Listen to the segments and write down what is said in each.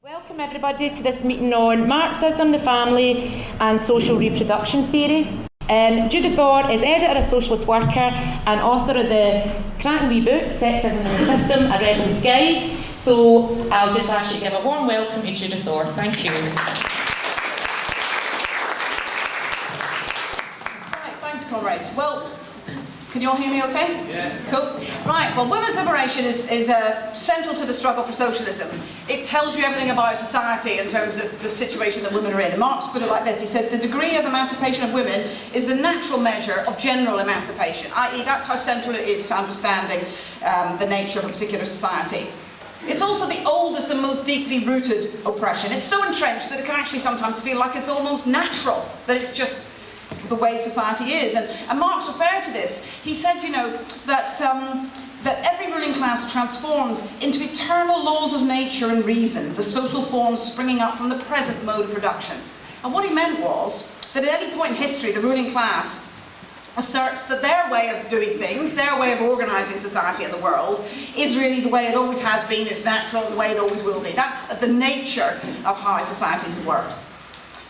Welcome everybody to this meeting on Marxism, the family and social reproduction theory. Judith Orr is editor of Socialist Worker and author of the cracking wee book, Sexism in the System, A Rebel's Guide. So I'll just ask you to give a warm welcome to Judith Orr. Thank you. Right, thanks comrades. Well, can you all hear me okay? Yeah. Cool. Right, well, women's liberation is central to the struggle for socialism. It tells you everything about society in terms of the situation that women are in. And Marx put it like this, he said, the degree of emancipation of women is the natural measure of general emancipation, i.e. that's how central it is to understanding the nature of a particular society. It's also the oldest and most deeply rooted oppression. It's so entrenched that it can actually sometimes feel like it's almost natural, that it's just the way society is. And Marx referred to this. He said, you know, that every ruling class transforms into eternal laws of nature and reason, the social forms springing up from the present mode of production. And what he meant was that at any point in history, the ruling class asserts that their way of doing things, their way of organising society and the world, is really the way it always has been, it's natural, the way it always will be. That's the nature of how societies have worked.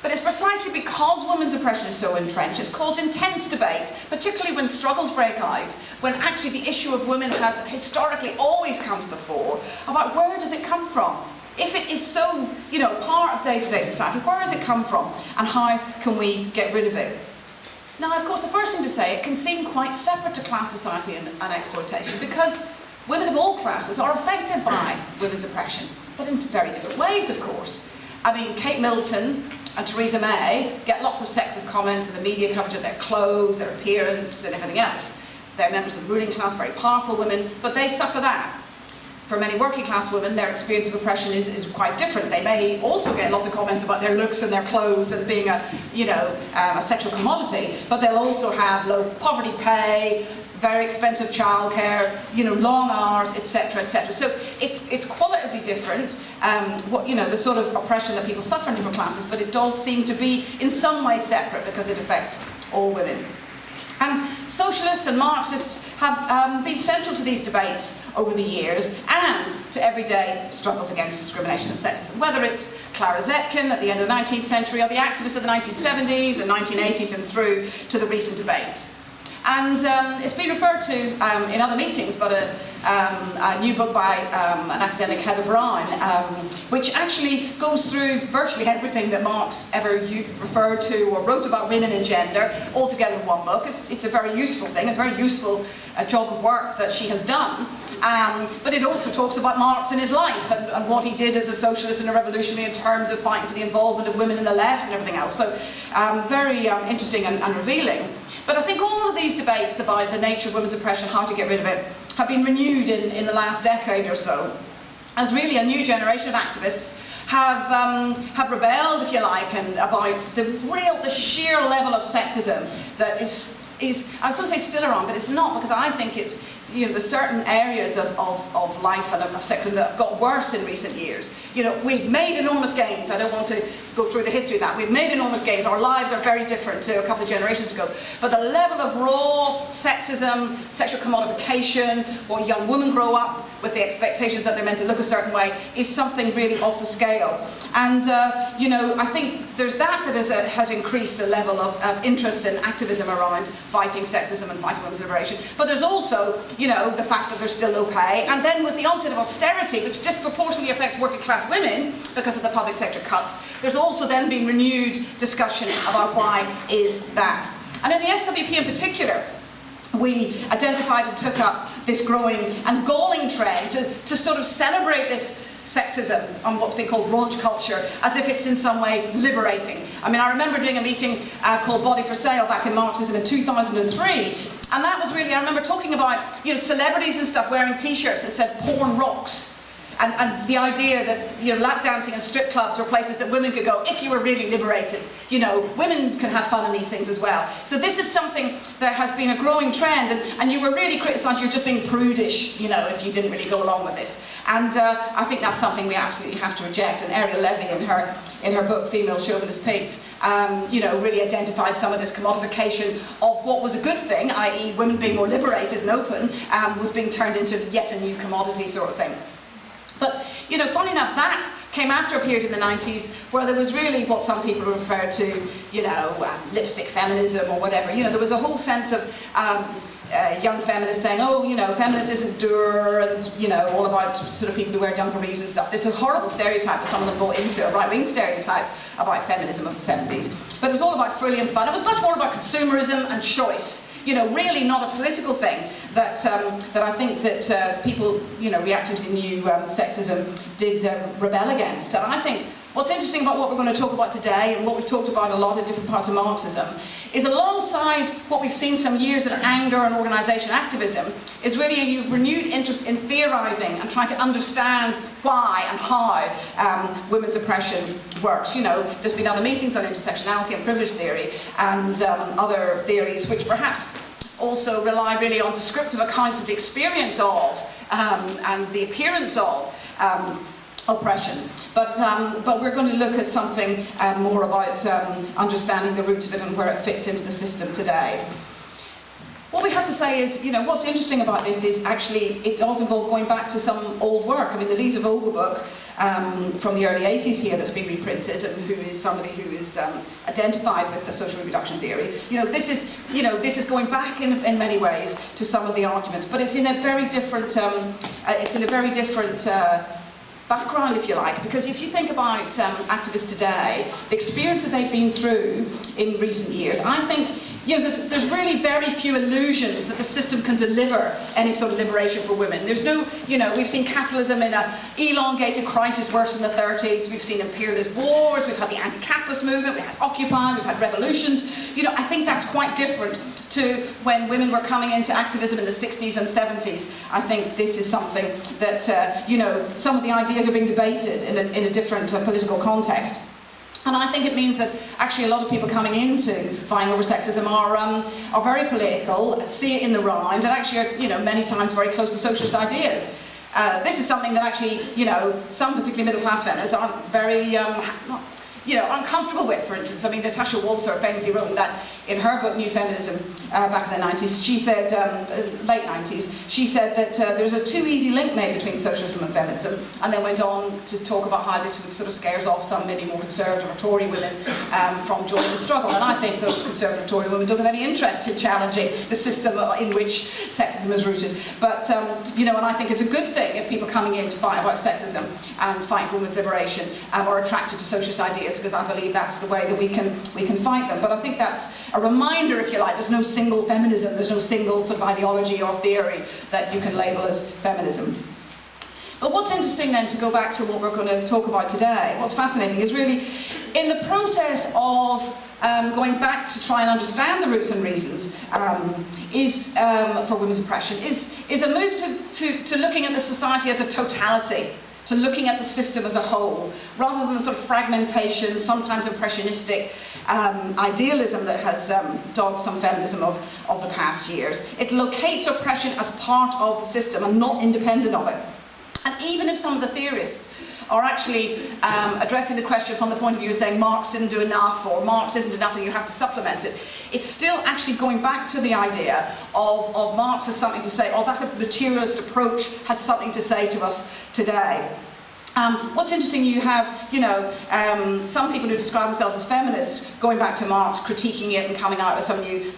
But it's precisely because women's oppression is so entrenched, it's caused intense debate, particularly when struggles break out, when actually the issue of women has historically always come to the fore, about where does it come from? If it is so, you know, part of day-to-day society, where does it come from? And how can we get rid of it? Now, of course, the first thing to say, it can seem quite separate to class society and exploitation, because women of all classes are affected by women's oppression, but in very different ways, of course. I mean, Kate Middleton and Theresa May get lots of sexist comments in the media coverage of their clothes, their appearance and everything else. They're members of the ruling class, very powerful women, but they suffer that. For many working class women, their experience of oppression is quite different. They may also get lots of comments about their looks and their clothes and being a sexual commodity, but they'll also have low poverty pay, very expensive childcare, long hours, etc., etc. So it's qualitatively different, the sort of oppression that people suffer in different classes, but it does seem to be in some way separate because it affects all women. And socialists and Marxists have been central to these debates over the years and to everyday struggles against discrimination and sexism, whether it's Clara Zetkin at the end of the 19th century or the activists of the 1970s and 1980s and through to the recent debates. And it's been referred to in other meetings, but a new book by an academic, Heather Brown, which actually goes through virtually everything that Marx ever referred to or wrote about women and gender, all together in one book. It's a very useful thing, it's a very useful job of work that she has done. But it also talks about Marx and his life and what he did as a socialist and a revolutionary in terms of fighting for the involvement of women in the left and everything else. So very interesting and revealing. But I think all of these debates about the nature of women's oppression, how to get rid of it, have been renewed in the last decade or so, as really a new generation of activists have rebelled, if you like, and about the sheer level of sexism that is I was going to say still around, but it's not, because I think it's, there's certain areas of life and of sexism that have got worse in recent years. We've made enormous gains. I don't want to go through the history of that. We've made enormous gains. Our lives are very different to a couple of generations ago. But the level of raw sexism, sexual commodification, what young women grow up with the expectations that they're meant to look a certain way, is something really off the scale. And, I think there's that has increased the level of interest and activism around fighting sexism and fighting women's liberation. But there's also, the fact that there's still no pay. And then with the onset of austerity, which disproportionately affects working class women because of the public sector cuts, there's also then been renewed discussion about why is that. And in the SWP in particular, we identified and took up this growing and galling trend to sort of celebrate this sexism on what's been called raunch culture, as if it's in some way liberating. I mean, I remember doing a meeting called Body for Sale back in Marxism in 2003, and that was really, I remember talking about, celebrities and stuff wearing t-shirts that said porn rocks. And the idea that lap dancing and strip clubs were places that women could go if you were really liberated. Women can have fun in these things as well. So this is something that has been a growing trend, and you were really criticised, you're just being prudish, if you didn't really go along with this. And I think that's something we absolutely have to reject. And Ariel Levy, in her book Female Chauvinist Pigs, really identified some of this commodification of what was a good thing, i.e. women being more liberated and open, was being turned into yet a new commodity sort of thing. But, you know, funny enough, that came after a period in the 90s where there was really what some people refer to, you know, lipstick feminism or whatever. You know, there was a whole sense of young feminists saying, oh, you know, feminist isn't dour, and, you know, all about sort of people who wear dungarees and stuff. This is a horrible stereotype that some of them bought into, a right-wing stereotype about feminism of the 70s. But it was all about frilly and fun. It was much more about consumerism and choice. You know, really not a political thing that that I think that people, you know, reacting to new sexism did rebel against. And I think what's interesting about what we're going to talk about today, and what we've talked about a lot in different parts of Marxism, is alongside what we've seen some years of anger and organisation activism, is really a renewed interest in theorising and trying to understand why and how women's oppression works. You know, there's been other meetings on intersectionality and privilege theory and other theories which perhaps also rely really on descriptive accounts of the experience of and the appearance of oppression. But we're going to look at something more about understanding the roots of it and where it fits into the system today. What we have to say is, you know, what's interesting about this is actually it does involve going back to some old work. I mean, the Lisa Vogel book from the early 80s here that's been reprinted, and who is somebody who is identified with the social reproduction theory. You know, this is going back in many ways to some of the arguments, but it's in a very different background, if you like, because if you think about activists today, the experience that they've been through in recent years, I think, you know, there's really very few illusions that the system can deliver any sort of liberation for women. There's no, you know, we've seen capitalism in an elongated crisis worse than the 30s, we've seen imperialist wars, we've had the anti-capitalist movement, we've had Occupy, we've had revolutions. You know, I think that's quite different to when women were coming into activism in the 60s and 70s. I think this is something that, you know, some of the ideas are being debated in a different political context. And I think it means that actually a lot of people coming into fighting over sexism are very political, see it in the round, and actually are, you know, many times very close to socialist ideas. This is something that actually, you know, some particularly middle class feminists aren't very uncomfortable with. For instance, I mean, Natasha Walter famously wrote that in her book New Feminism back in the 90s. She said, late 90s, she said that there's a too easy link made between socialism and feminism, and then went on to talk about how this sort of scares off some maybe more conservative or Tory women from joining the struggle. And I think those conservative Tory women don't have any interest in challenging the system in which sexism is rooted. But, you know, and I think it's a good thing if people coming in to fight about sexism and fight for women's liberation are attracted to socialist ideas, because I believe that's the way that we can fight them. But I think that's a reminder, if you like, there's no single feminism, there's no single sort of ideology or theory that you can label as feminism. But what's interesting then, to go back to what we're going to talk about today, what's fascinating is really in the process of going back to try and understand the roots and reasons for women's oppression is a move to looking at the society as a totality, to looking at the system as a whole, rather than the sort of fragmentation, sometimes impressionistic idealism that has dogged some feminism of the past years. It locates oppression as part of the system and not independent of it. And even if some of the theorists are actually addressing the question from the point of view of saying Marx didn't do enough, or Marx isn't enough and you have to supplement it, it's still actually going back to the idea of Marx as something to say, oh, that materialist approach has something to say to us today. What's interesting, you have, you know, some people who describe themselves as feminists going back to Marx, critiquing it and coming out with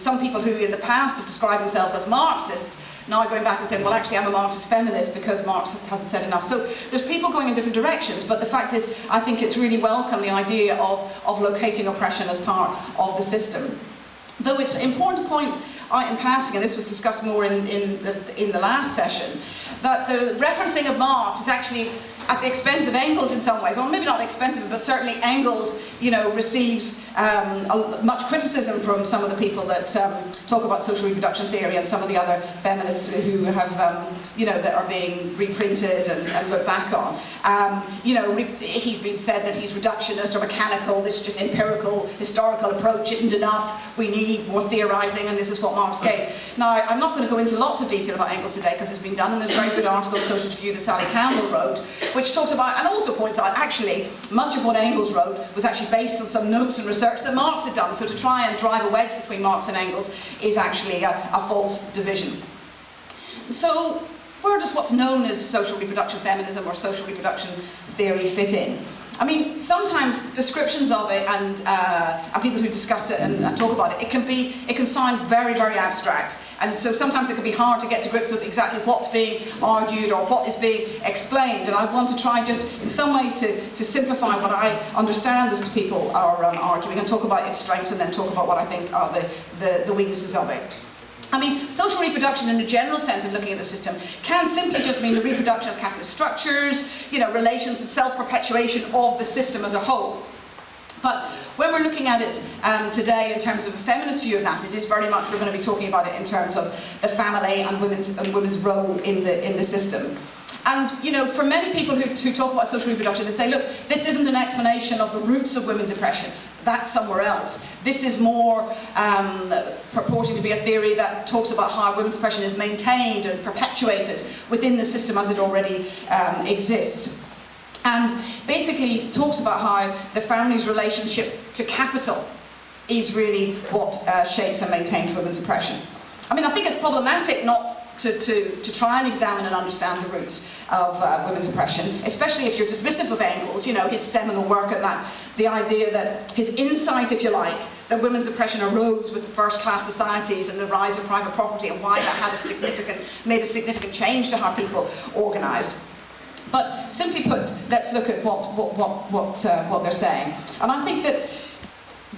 some people who in the past have described themselves as Marxists, now going back and saying, well, actually I'm a Marxist feminist because Marx hasn't said enough. So there's people going in different directions, but the fact is, I think it's really welcome, the idea of locating oppression as part of the system. Though it's important to point out in passing, and this was discussed more in the last session, that the referencing of Marx is actually at the expense of Engels in some ways, or maybe not the expense of it, but certainly Engels, you know, receives much criticism from some of the people that talk about social reproduction theory and some of the other feminists who have, you know, that are being reprinted and looked back on. You know, he's been said that he's reductionist or mechanical, this just empirical, historical approach isn't enough, we need more theorising, and this is what Marx gave. Now, I'm not going to go into lots of detail about Engels today because it's been done, and there's a very good article in Socialist View that Sally Campbell wrote, which talks about, and also points out, actually, much of what Engels wrote was actually based on some notes and research that Marx had done. So to try and drive a wedge between Marx and Engels is actually a false division. So where does what's known as social reproduction feminism or social reproduction theory fit in? I mean, sometimes descriptions of it and people who discuss it and talk about it, it can sound very, very abstract. And so sometimes it can be hard to get to grips with exactly what's being argued or what is being explained. And I want to try just in some ways to simplify what I understand as people are arguing and talk about its strengths and then talk about what I think are the weaknesses of it. I mean, social reproduction in the general sense of looking at the system can simply just mean the reproduction of capitalist structures, relations and self-perpetuation of the system as a whole. But when we're looking at it today in terms of a feminist view of that, it is very much, we're going to be talking about it in terms of the family and women's role in the system. And, for many people who talk about social reproduction, they say, look, this isn't an explanation of the roots of women's oppression. That's somewhere else. This is more purporting to be a theory that talks about how women's oppression is maintained and perpetuated within the system as it already exists. And basically talks about how the family's relationship to capital is really what shapes and maintains women's oppression. I mean, I think it's problematic not to try and examine and understand the roots of women's oppression, especially if you're dismissive of Engels, his seminal work and that, the idea that his insight, if you like, that women's oppression arose with the first-class societies and the rise of private property and why that had made a significant change to how people organised. But simply put, let's look at what they're saying. And I think that,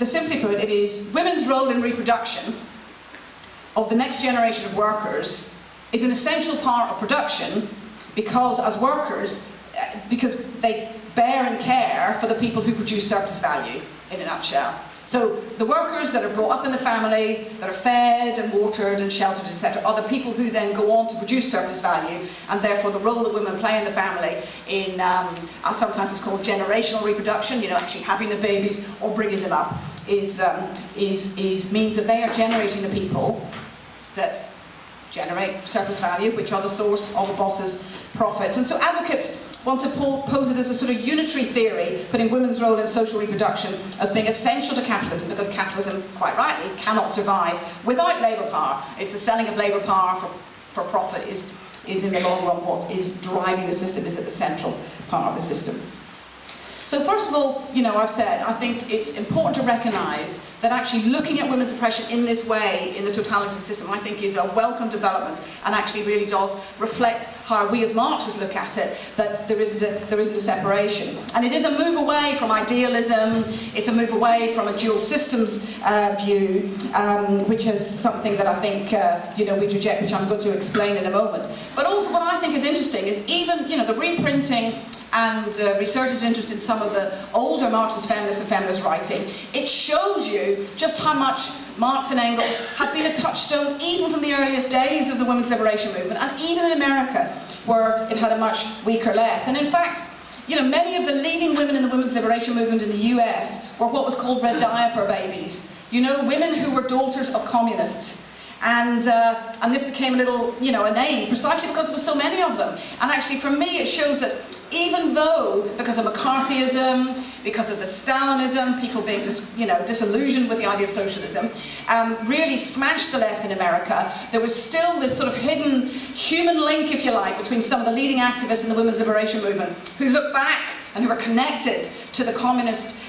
simply put, it is women's role in reproduction of the next generation of workers is an essential part of production because as workers, because they bear and care for the people who produce surplus value, in a nutshell. So the workers that are brought up in the family, that are fed and watered and sheltered, etc., are the people who then go on to produce surplus value, and therefore the role that women play in the family in, sometimes it's called generational reproduction, actually having the babies or bringing them up, means that they are generating the people that generate surplus value, which are the source of the boss's profits. And so advocates want to pose it as a sort of unitary theory, putting women's role in social reproduction as being essential to capitalism, because capitalism, quite rightly, cannot survive without labour power. It's the selling of labour power for profit is in the long run what is driving the system, is at the central part of the system. So first of all, I've said, I think it's important to recognise that actually looking at women's oppression in this way, in the totality of the system, I think is a welcome development and actually really does reflect how we as Marxists look at it, that there isn't a separation. And it is a move away from idealism, it's a move away from a dual systems view, which is something that I think, we reject, which I'm going to explain in a moment. But also what I think is interesting is even, the reprinting and researchers interested in some of the older Marxist feminists and feminist writing, it shows you just how much Marx and Engels had been a touchstone even from the earliest days of the women's liberation movement, and even in America, where it had a much weaker left. And in fact, many of the leading women in the women's liberation movement in the US were what was called red diaper babies. Women who were daughters of communists. And this became a little, a name, precisely because there were so many of them. And actually, for me, it shows that even though, because of McCarthyism, because of the Stalinism, people being disillusioned with the idea of socialism, really smashed the left in America, there was still this sort of hidden human link, if you like, between some of the leading activists in the women's liberation movement who look back and who are connected to the communist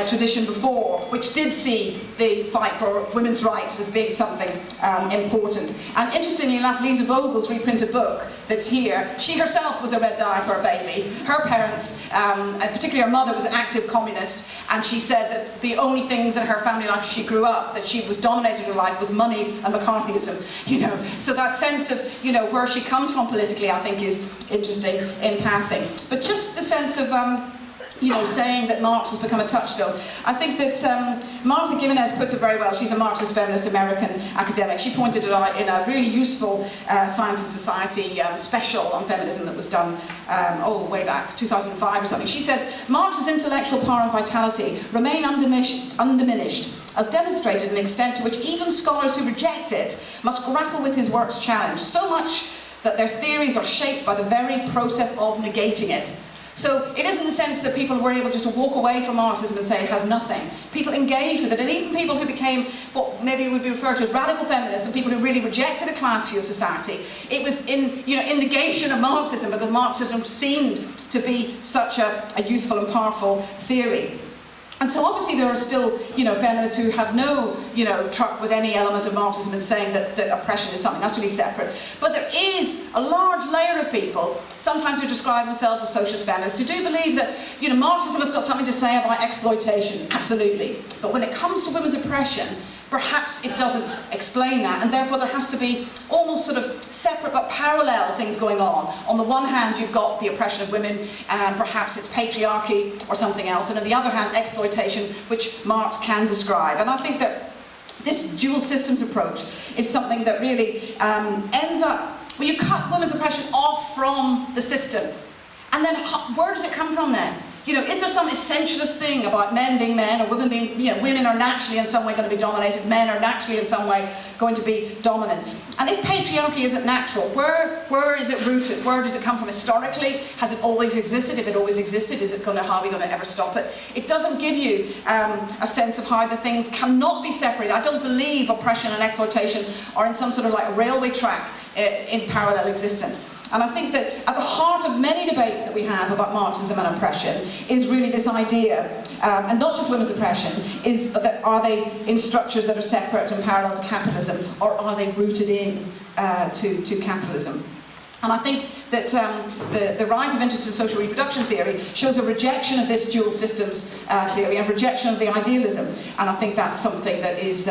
tradition before, which did see the fight for women's rights as being something important. And interestingly enough, Lisa Vogel's reprinted book that's here, she herself was a red diaper baby. Her parents, and particularly her mother, was an active communist, and she said that the only things in her family life as she grew up that she was dominated in her life was money and McCarthyism. So that sense of where she comes from politically, I think, is interesting in passing. But just the sense of saying that Marx has become a touchstone. I think that Martha Gimenez puts it very well. She's a Marxist feminist American academic. She pointed it out in a really useful Science and Society special on feminism that was done way back, 2005 or something. She said, Marx's intellectual power and vitality remain undiminished, as demonstrated in the extent to which even scholars who reject it must grapple with his work's challenge, so much that their theories are shaped by the very process of negating it. So it isn't the sense that people were able just to walk away from Marxism and say it has nothing. People engaged with it, and even people who became what maybe would be referred to as radical feminists, and people who really rejected a class view of society. It was in negation of Marxism, because Marxism seemed to be such a useful and powerful theory. And so obviously there are still, feminists who have no, truck with any element of Marxism and saying that oppression is something utterly separate. But there is a large layer of people, sometimes who describe themselves as socialist feminists, who do believe that, Marxism has got something to say about exploitation, absolutely. But when it comes to women's oppression, perhaps it doesn't explain that, and therefore there has to be almost sort of separate but parallel things going on. On the one hand, you've got the oppression of women, and perhaps it's patriarchy or something else, and on the other hand, exploitation, which Marx can describe. And I think that this dual systems approach is something that really ends up, well, you cut women's oppression off from the system, and then where does it come from then? Is there some essentialist thing about men being men, or women being, women are naturally in some way going to be dominated, men are naturally in some way going to be dominant? And if patriarchy isn't natural, where is it rooted? Where does it come from historically? Has it always existed? If it always existed, how are we going to ever stop it? It doesn't give you a sense of how the things cannot be separated. I don't believe oppression and exploitation are in some sort of like a railway track in parallel existence. And I think that at the heart of many debates that we have about Marxism and oppression is really this idea, and not just women's oppression, is that are they in structures that are separate and parallel to capitalism, or are they rooted in to capitalism? And I think that the rise of interest in social reproduction theory shows a rejection of this dual systems theory, and rejection of the idealism. And I think that's something that is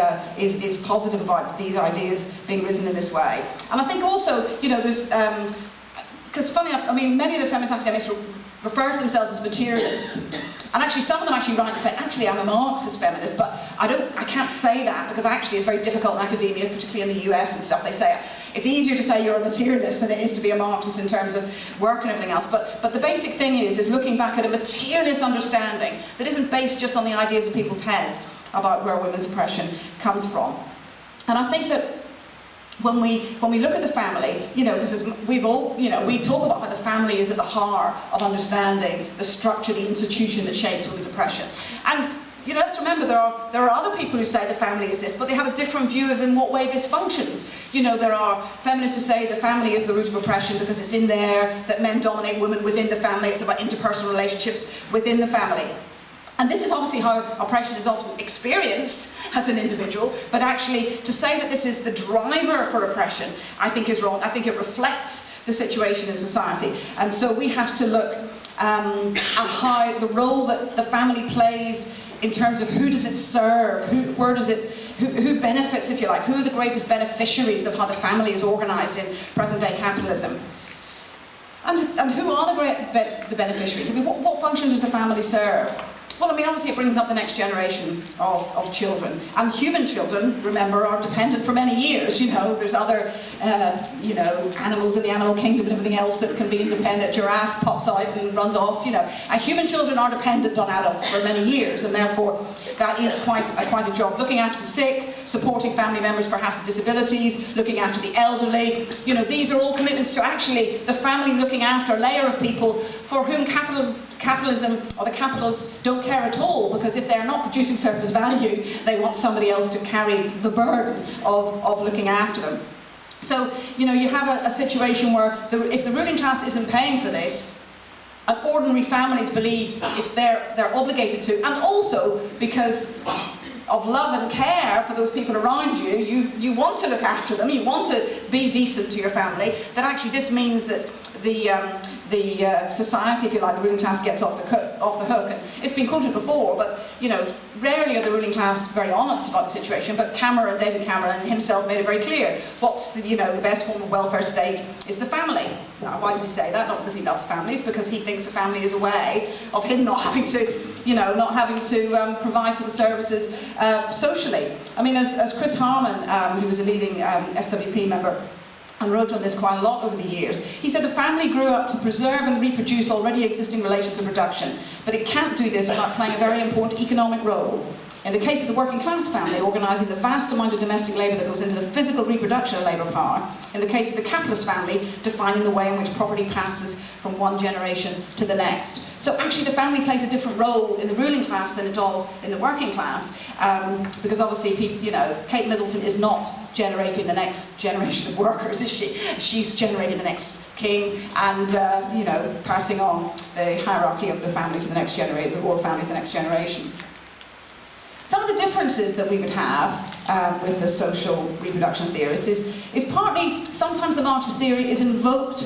positive about these ideas being risen in this way. And I think also, there's, because funny enough, many of the feminist academics refer to themselves as materialists. And actually some of them actually write and say, actually I'm a Marxist feminist, but I can't say that, because actually it's very difficult in academia, particularly in the US and stuff. They say it's easier to say you're a materialist than it is to be a Marxist in terms of work and everything else. But the basic thing is looking back at a materialist understanding that isn't based just on the ideas of people's heads about where women's oppression comes from. And I think that when we look at the family, because we talk about how the family is at the heart of understanding the structure, the institution that shapes women's oppression. And let's remember there are other people who say the family is this, but they have a different view of in what way this functions. There are feminists who say the family is the root of oppression because it's in there that men dominate women within the family. It's about interpersonal relationships within the family. And this is obviously how oppression is often experienced as an individual, but actually to say that this is the driver for oppression, I think is wrong. I think it reflects the situation in society. And so we have to look at how the role that the family plays in terms of who does it serve, who benefits, if you like, who are the greatest beneficiaries of how the family is organised in present-day capitalism. And who are the beneficiaries? What function does the family serve? Well, obviously it brings up the next generation of children. And human children, remember, are dependent for many years. There's other, animals in the animal kingdom and everything else that can be independent. Giraffe pops out and runs off, And human children are dependent on adults for many years, and therefore that is quite a job. Looking after the sick, supporting family members perhaps with disabilities, looking after the elderly. These are all commitments to actually the family looking after a layer of people for whom capitalism or the capitalists don't care at all, because if they're not producing surplus value, they want somebody else to carry the burden of looking after them. So, you have a situation where if the ruling class isn't paying for this, and ordinary families believe they're obligated to, and also because of love and care for those people around you, you want to look after them, you want to be decent to your family, that actually this means that the society, if you like, the ruling class gets off the hook. And it's been quoted before, but rarely are the ruling class very honest about the situation. But David Cameron himself made it very clear. What's the best form of welfare state is the family. Now, why does he say that? Not because he loves families, because he thinks the family is a way of him not having to provide for the services socially. As Chris Harman, who was a leading SWP member, and wrote on this quite a lot over the years. He said the family grew up to preserve and reproduce already existing relations of production, but it can't do this without playing a very important economic role. In the case of the working class family, organising the vast amount of domestic labour that goes into the physical reproduction of labour power. In the case of the capitalist family, defining the way in which property passes from one generation to the next. So actually the family plays a different role in the ruling class than it does in the working class, because obviously, you know, Kate Middleton is not generating the next generation of workers, is she? She's generating the next king and, you know, passing on the hierarchy of the family to the next generation, the royal family to the next generation. Some of the differences that we would have with the social reproduction theorists is partly, sometimes the Marxist theory is invoked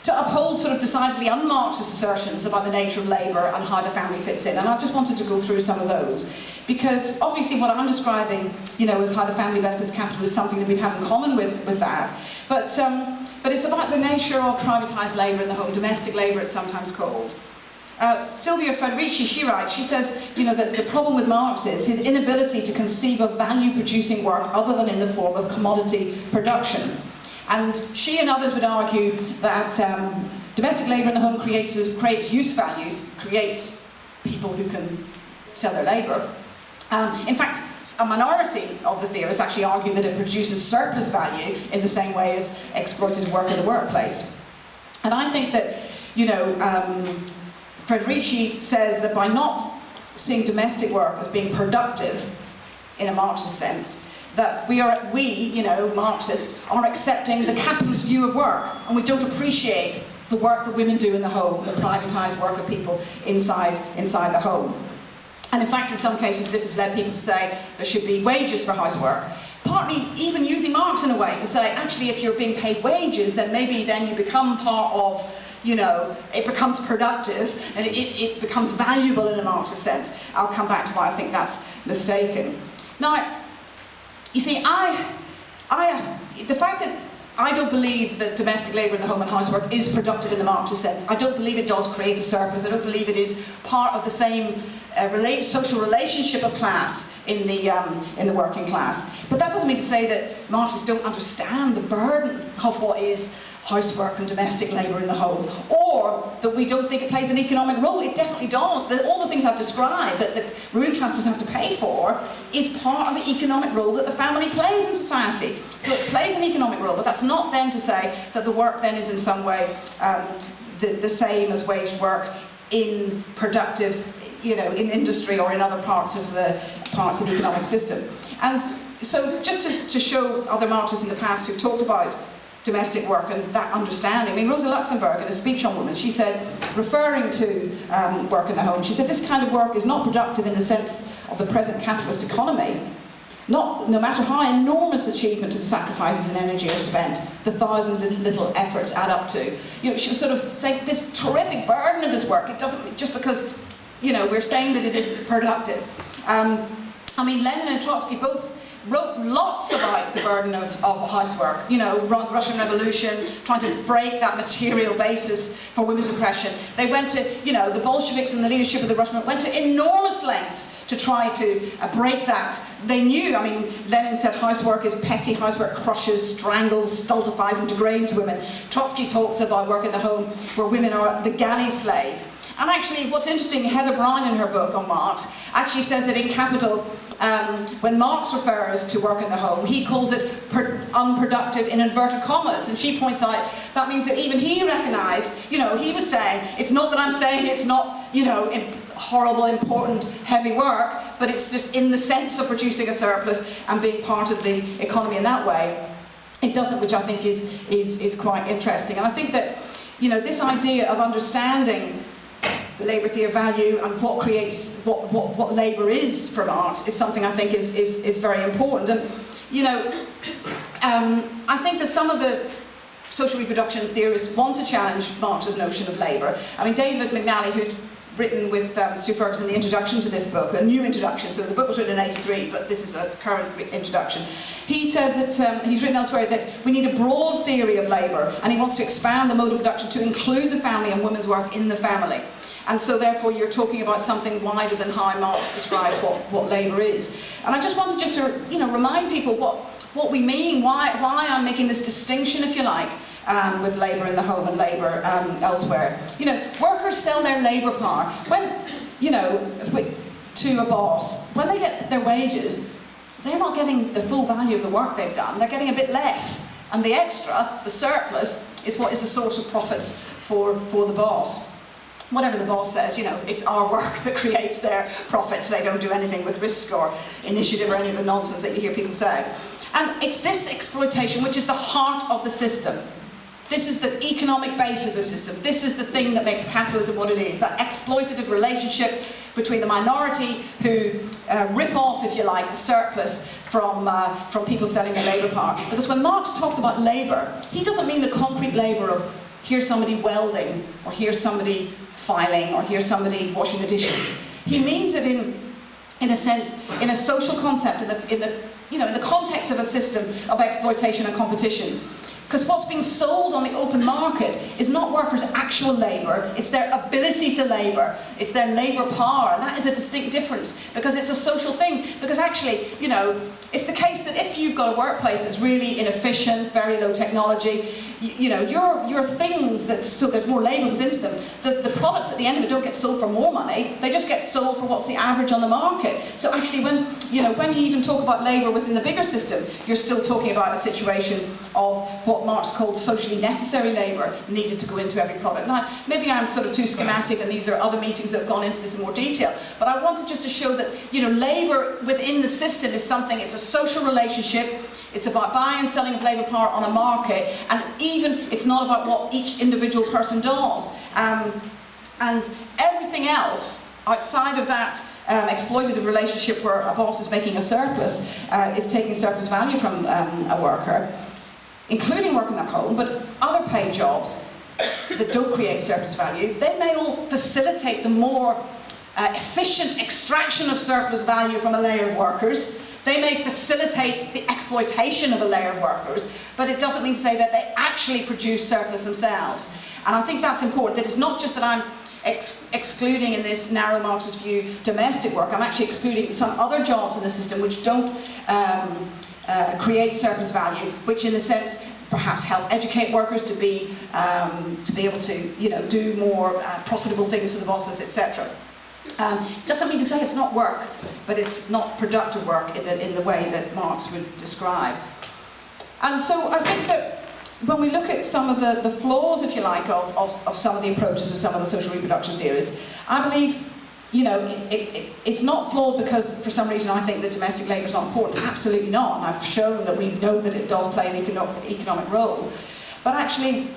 to uphold sort of decidedly un-Marxist assertions about the nature of labour and how the family fits in. And I just wanted to go through some of those. Because obviously what I'm describing, you know, as how the family benefits capital is something that we'd have in common with that. But it's about the nature of privatised labour in the home, domestic labour it's sometimes called. Silvia Federici, she writes, she says, you know, that the problem with Marx is his inability to conceive of value-producing work other than in the form of commodity production. And she and others would argue that domestic labour in the home creates use values, creates people who can sell their labour. In fact, a minority of the theorists actually argue that it produces surplus value in the same way as exploited work in the workplace. And I think that, you know, Federici says that by not seeing domestic work as being productive in a Marxist sense, that we, you know, Marxists, are accepting the capitalist view of work, and we don't appreciate the work that women do in the home, the privatised work of people inside the home. And in fact, in some cases, this has led people to say there should be wages for housework. Partly even using Marx in a way to say, actually, if you're being paid wages, then maybe then you become part of, you know, it becomes productive and it becomes valuable in a Marxist sense. I'll come back to why I think that's mistaken. Now, you see, the fact that I don't believe that domestic labour in the home and housework is productive in the Marxist sense. I don't believe it does create a surplus. I don't believe it is part of the same social relationship of class in the working class. But that doesn't mean to say that Marxists don't understand the burden of what is housework and domestic labour in the home, or that we don't think it plays an economic role. It definitely does. All the things I've described that the ruling class doesn't have to pay for is part of the economic role that the family plays in society. So it plays an economic role, but that's not then to say that the work then is in some way the same as wage work in productive, you know, in industry or in other parts of the economic system. And so just to show other Marxists in the past who've talked about domestic work and that understanding. I mean, Rosa Luxemburg, in a speech on women, she said, referring to work in the home, she said, this kind of work is not productive in the sense of the present capitalist economy. No matter how enormous achievement of the sacrifices and energy are spent, the thousand little efforts add up to. You know, she was sort of saying this terrific burden of this work, it doesn't, just because, you know, we're saying that it is productive. I mean, Lenin and Trotsky both wrote lots about the burden of housework, you know, Russian Revolution, trying to break that material basis for women's oppression. They went to, you know, the Bolsheviks and the leadership of the Russian went to enormous lengths to try to break that. They knew, I mean, Lenin said housework is petty, housework crushes, strangles, stultifies and degrades women. Trotsky talks about work in the home where women are the galley slave. And actually, what's interesting, Heather Brown in her book on Marx actually says that in Capital, when Marx refers to work in the home, he calls it unproductive in inverted commas, and she points out that means that even he recognised, you know, he was saying, it's not that I'm saying it's not, you know, horrible, important, heavy work, but it's just in the sense of producing a surplus and being part of the economy in that way. It doesn't, which I think is quite interesting. And I think that, you know, this idea of understanding the labour theory of value and what creates what labour is for Marx is something I think is very important. And you know, I think that some of the social reproduction theorists want to challenge Marx's notion of labour. I mean, David McNally, who's written with Sue Ferguson the introduction to this book, a new introduction, so the book was written in '83, but this is a current introduction. He says that, he's written elsewhere that we need a broad theory of labour, and he wants to expand the mode of production to include the family and women's work in the family. And so therefore you're talking about something wider than how Marx described what labour is. And I just wanted to, you know, remind people what we mean, why I'm making this distinction, if you like, with labour in the home and labour elsewhere. You know, workers sell their labour power. When, you know, to a boss, when they get their wages, they're not getting the full value of the work they've done, they're getting a bit less. And the extra, the surplus, is what is the source of profits for the boss. Whatever the boss says, you know, it's our work that creates their profits. They don't do anything with risk or initiative or any of the nonsense that you hear people say. And it's this exploitation which is the heart of the system. This is the economic base of the system. This is the thing that makes capitalism what it is. That exploitative relationship between the minority who rip off, if you like, the surplus from people selling their labour power. Because when Marx talks about labour, he doesn't mean the concrete labour of here's somebody welding, or here's somebody filing, or here's somebody washing the dishes. He means it in a sense, in a social concept, in the context of a system of exploitation and competition. Because what's being sold on the open market is not workers' actual labour, it's their ability to labour, it's their labour power, and that is a distinct difference, because it's a social thing. Because actually, you know, it's the case that if you've got a workplace that's really inefficient, very low technology, you know, your things that, so there's more labour goes into them, the products at the end of it don't get sold for more money, they just get sold for what's the average on the market. So actually when you even talk about labour within the bigger system, you're still talking about a situation of what Marx called socially necessary labour needed to go into every product. Now, maybe I'm sort of too schematic, and these are other meetings that have gone into this in more detail, but I wanted just to show that, you know, labour within the system is something, it's a social relationship, it's about buying and selling of labour power on a market, and even it's not about what each individual person does. And everything else outside of that exploitative relationship where a boss is making a surplus, is taking surplus value from a worker, including working at home, but other paid jobs that don't create surplus value, they may all facilitate the more efficient extraction of surplus value from a layer of workers. They may facilitate the exploitation of a layer of workers, but it doesn't mean to say that they actually produce surplus themselves. And I think that's important, that it's not just that I'm excluding in this narrow Marxist view domestic work, I'm actually excluding some other jobs in the system which don't create surplus value, which in a sense perhaps help educate workers to be able to, you know, do more profitable things for the bosses, etc. Doesn't mean to say it's not work, but it's not productive work in the way that Marx would describe. And so I think that when we look at some of the flaws, if you like, of some of the approaches of some of the social reproduction theorists, I believe, you know, it's not flawed because for some reason I think that domestic labour is not important. Absolutely not, and I've shown that we know that it does play an economic role. But actually,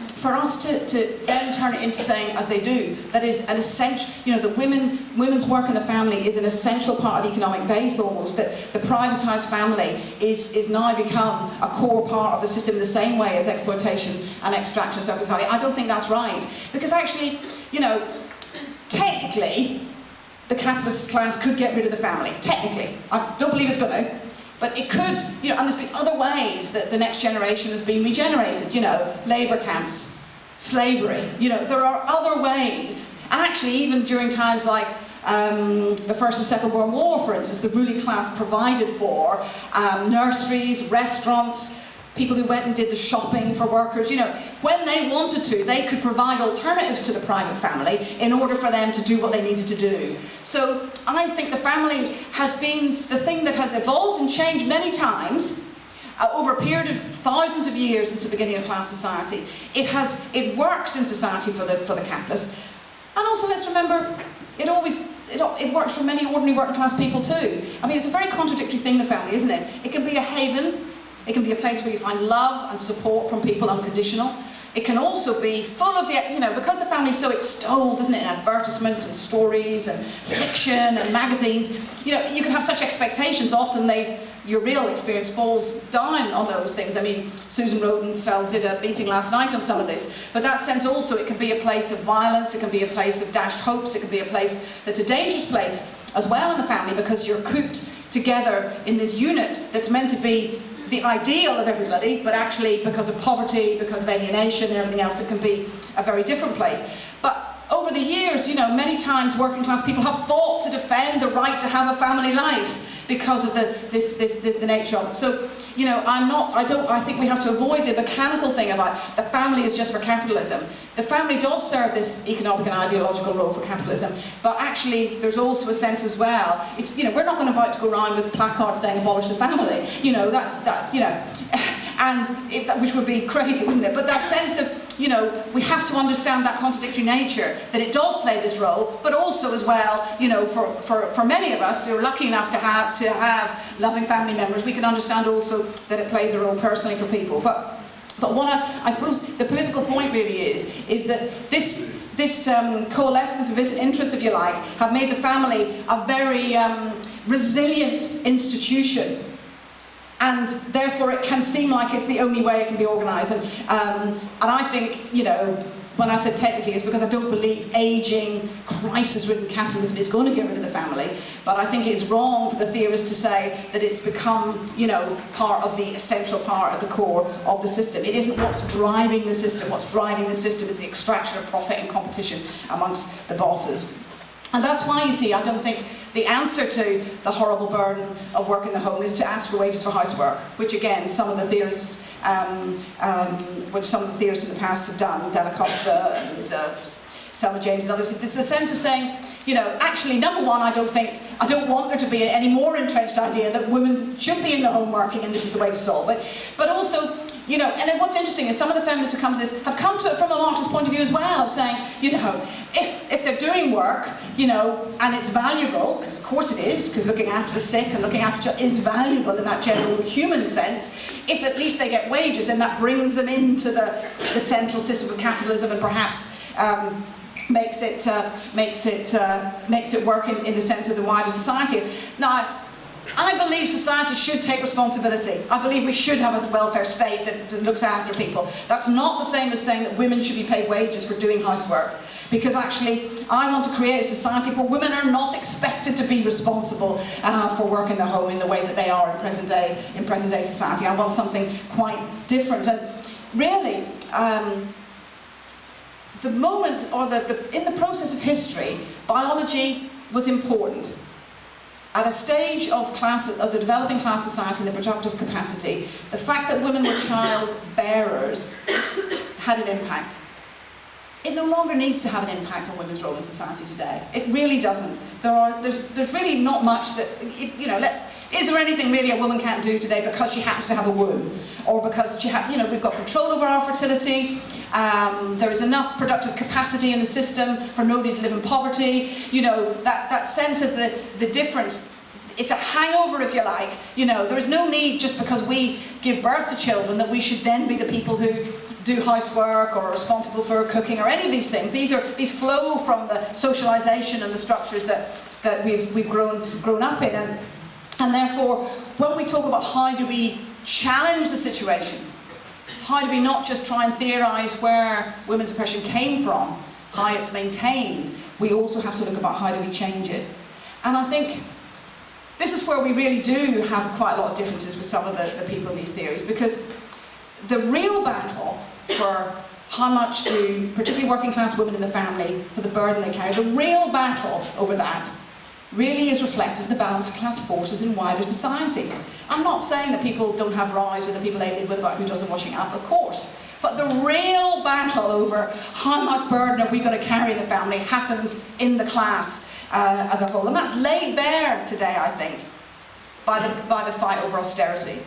for us to then turn it into saying, as they do, that is an essential, you know, that women's work in the family is an essential part of the economic base almost, that the privatised family is now become a core part of the system in the same way as exploitation and extraction of surplus value. I don't think that's right. Because actually, you know, technically, the capitalist class could get rid of the family. Technically. I don't believe it's going to. But it could, you know, and there's been other ways that the next generation has been regenerated, you know, labour camps, slavery, you know, there are other ways. And actually, even during times like the First and Second World War, for instance, the ruling class provided for nurseries, restaurants, people who went and did the shopping for workers, you know, when they wanted to, they could provide alternatives to the private family in order for them to do what they needed to do. So I think the family has been the thing that has evolved and changed many times over a period of thousands of years since the beginning of class society. It works in society for the capitalists. And also let's remember, it works for many ordinary working class people too. I mean, it's a very contradictory thing, the family, isn't it? It can be a haven. It can be a place where you find love and support from people, unconditional. It can also be full of the, you know, because the family is so extolled, isn't it, in advertisements and stories and fiction and magazines, you know, you can have such expectations. Often your real experience falls down on those things. I mean, Susan Rosenthal did a meeting last night on some of this. But that sense also, it can be a place of violence, it can be a place of dashed hopes, it can be a place that's a dangerous place as well in the family, because you're cooped together in this unit that's meant to be the ideal of everybody, but actually because of poverty, because of alienation and everything else, it can be a very different place. But over the years, you know, many times working class people have fought to defend the right to have a family life because of the nature of it. So, you know, I think we have to avoid the mechanical thing about the family is just for capitalism. The family does serve this economic and ideological role for capitalism, but actually there's also a sense as well, it's, you know, we're not going to go around with placards saying abolish the family, you know, which would be crazy, wouldn't it? But that sense of, you know, we have to understand that contradictory nature, that it does play this role, but also as well, you know, for many of us who are lucky enough to have loving family members, we can understand also that it plays a role personally for people. But what I suppose the political point really is that this coalescence of this interest, if you like, have made the family a very resilient institution. And therefore it can seem like it's the only way it can be organised. And I think, you know, when I said technically, it's because I don't believe ageing, crisis-ridden capitalism is going to get rid of the family. But I think it's wrong for the theorists to say that it's become, you know, part of the essential part of the core of the system. It isn't what's driving the system. What's driving the system is the extraction of profit and competition amongst the bosses. And that's why, you see, I don't think the answer to the horrible burden of work in the home is to ask for wages for housework, which again, some of the theorists, in the past have done, Della Costa and Selma James and others. It's a sense of saying, you know, actually, number one, I don't want there to be any more entrenched idea that women should be in the home working and this is the way to solve it. But also, you know, and then what's interesting is some of the feminists who come to this have come to it from a Marxist point of view as well, of saying, you know, if they're doing work, you know, and it's valuable, because of course it is, because looking after the sick and looking after children is valuable in that general human sense, if at least they get wages, then that brings them into the central system of capitalism and perhaps makes it work in the sense of the wider society. Now, I believe society should take responsibility. I believe we should have a welfare state that looks after people. That's not the same as saying that women should be paid wages for doing housework. Because actually, I want to create a society where women are not expected to be responsible for work in the home in the way that they are in present day society. I want something quite different. And really, the moment, or in the process of history, biology was important. At a stage of the developing class society and the productive capacity, the fact that women were child bearers had an impact. It no longer needs to have an impact on women's role in society today. It really doesn't. There's really not much that, you know, is there anything really a woman can't do today because she happens to have a womb? Or because we've got control over our fertility, there is enough productive capacity in the system for nobody to live in poverty. You know, that sense of the difference, it's a hangover, if you like. You know, there is no need just because we give birth to children that we should then be the people who do housework or are responsible for cooking or any of these things. These flow from the socialisation and the structures that we've grown up in. And therefore, when we talk about how do we challenge the situation, how do we not just try and theorise where women's oppression came from, how it's maintained, we also have to look about how do we change it. And I think this is where we really do have quite a lot of differences with some of the people in these theories, because the real battle for how much do particularly working class women in the family, for the burden they carry, the real battle over that really is reflected in the balance of class forces in wider society. I'm not saying that people don't have rights or the people they live with about who does the washing up, of course. But the real battle over how much burden are we going to carry in the family happens in the class as a whole. And that's laid bare today, I think, by the fight over austerity.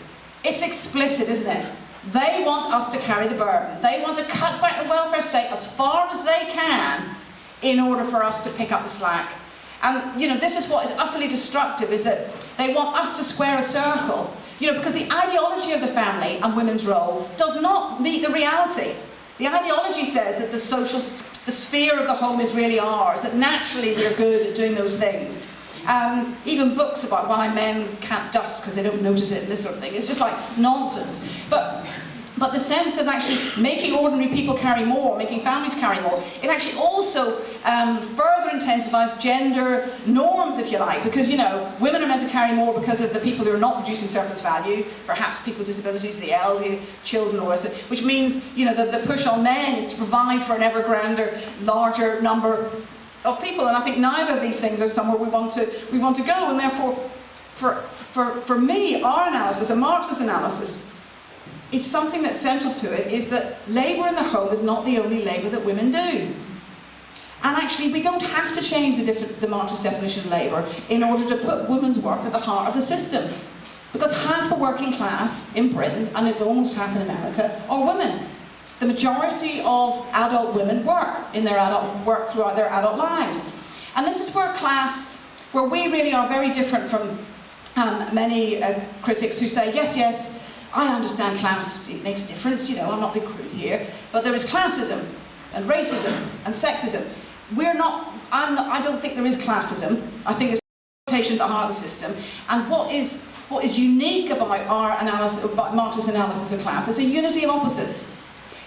It's explicit, isn't it? They want us to carry the burden. They want to cut back the welfare state as far as they can in order for us to pick up the slack. And, you know, this is what is utterly destructive, is that they want us to square a circle. You know, because the ideology of the family and women's role does not meet the reality. The ideology says that the sphere of the home is really ours, that naturally we're good at doing those things. Even books about why men can't dust because they don't notice it and this sort of thing. It's just like nonsense. But the sense of actually making ordinary people carry more, making families carry more, it actually also further intensifies gender norms, if you like, because, you know, women are meant to carry more because of the people who are not producing surplus value, perhaps people with disabilities, the elderly, children, or so, which means, you know, the push on men is to provide for an ever grander, larger number of people. And I think neither of these things are somewhere we want to go, and therefore, for for me, our analysis, a Marxist analysis, is something that's central to it, is that labour in the home is not the only labour that women do. And actually, we don't have to change the Marxist definition of labour in order to put women's work at the heart of the system. Because half the working class in Britain, and it's almost half in America, are women. The majority of adult women work throughout their adult lives. And this is where we really are very different from many critics who say, yes, I understand class, it makes a difference, you know, I'm not being crude here, but there is classism and racism and sexism. I don't think there is classism. I think there's exploitation at the heart of the system. And what is unique about our analysis, about Marxist analysis of class, is a unity of opposites.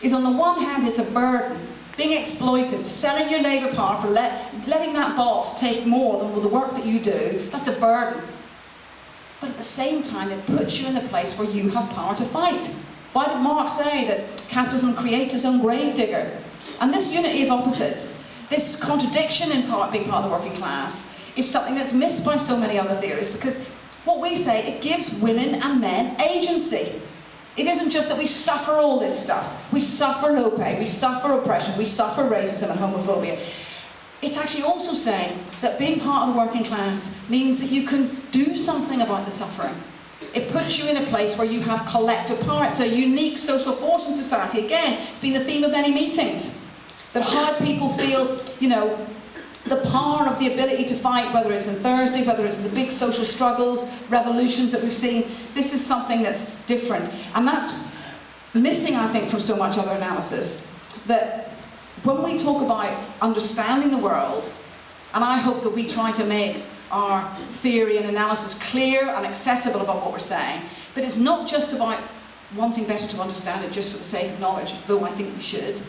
Is on the one hand, it's a burden, being exploited, selling your labour power for letting that boss take more than the work that you do. That's a burden. But at the same time, it puts you in a place where you have power to fight. Why did Marx say that capitalism creates its own gravedigger? And this unity of opposites, this contradiction in being part of the working class, is something that's missed by so many other theories, because what we say, it gives women and men agency. It isn't just that we suffer all this stuff. We suffer low pay, we suffer oppression, we suffer racism and homophobia. It's actually also saying that being part of the working class means that you can do something about the suffering. It puts you in a place where you have collective power. It's a unique social force in society. Again, it's been the theme of many meetings. That how people feel, you know, the power of the ability to fight, whether it's in Thursday, whether it's in the big social struggles, revolutions that we've seen. This is something that's different. And that's missing, I think, from so much other analysis. That when we talk about understanding the world, and I hope that we try to make our theory and analysis clear and accessible about what we're saying, but it's not just about wanting better to understand it just for the sake of knowledge, though I think we should.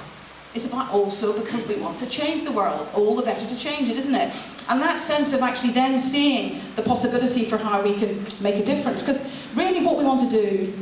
It's about also because we want to change the world, all the better to change it, isn't it? And that sense of actually then seeing the possibility for how we can make a difference. Because really what we want to do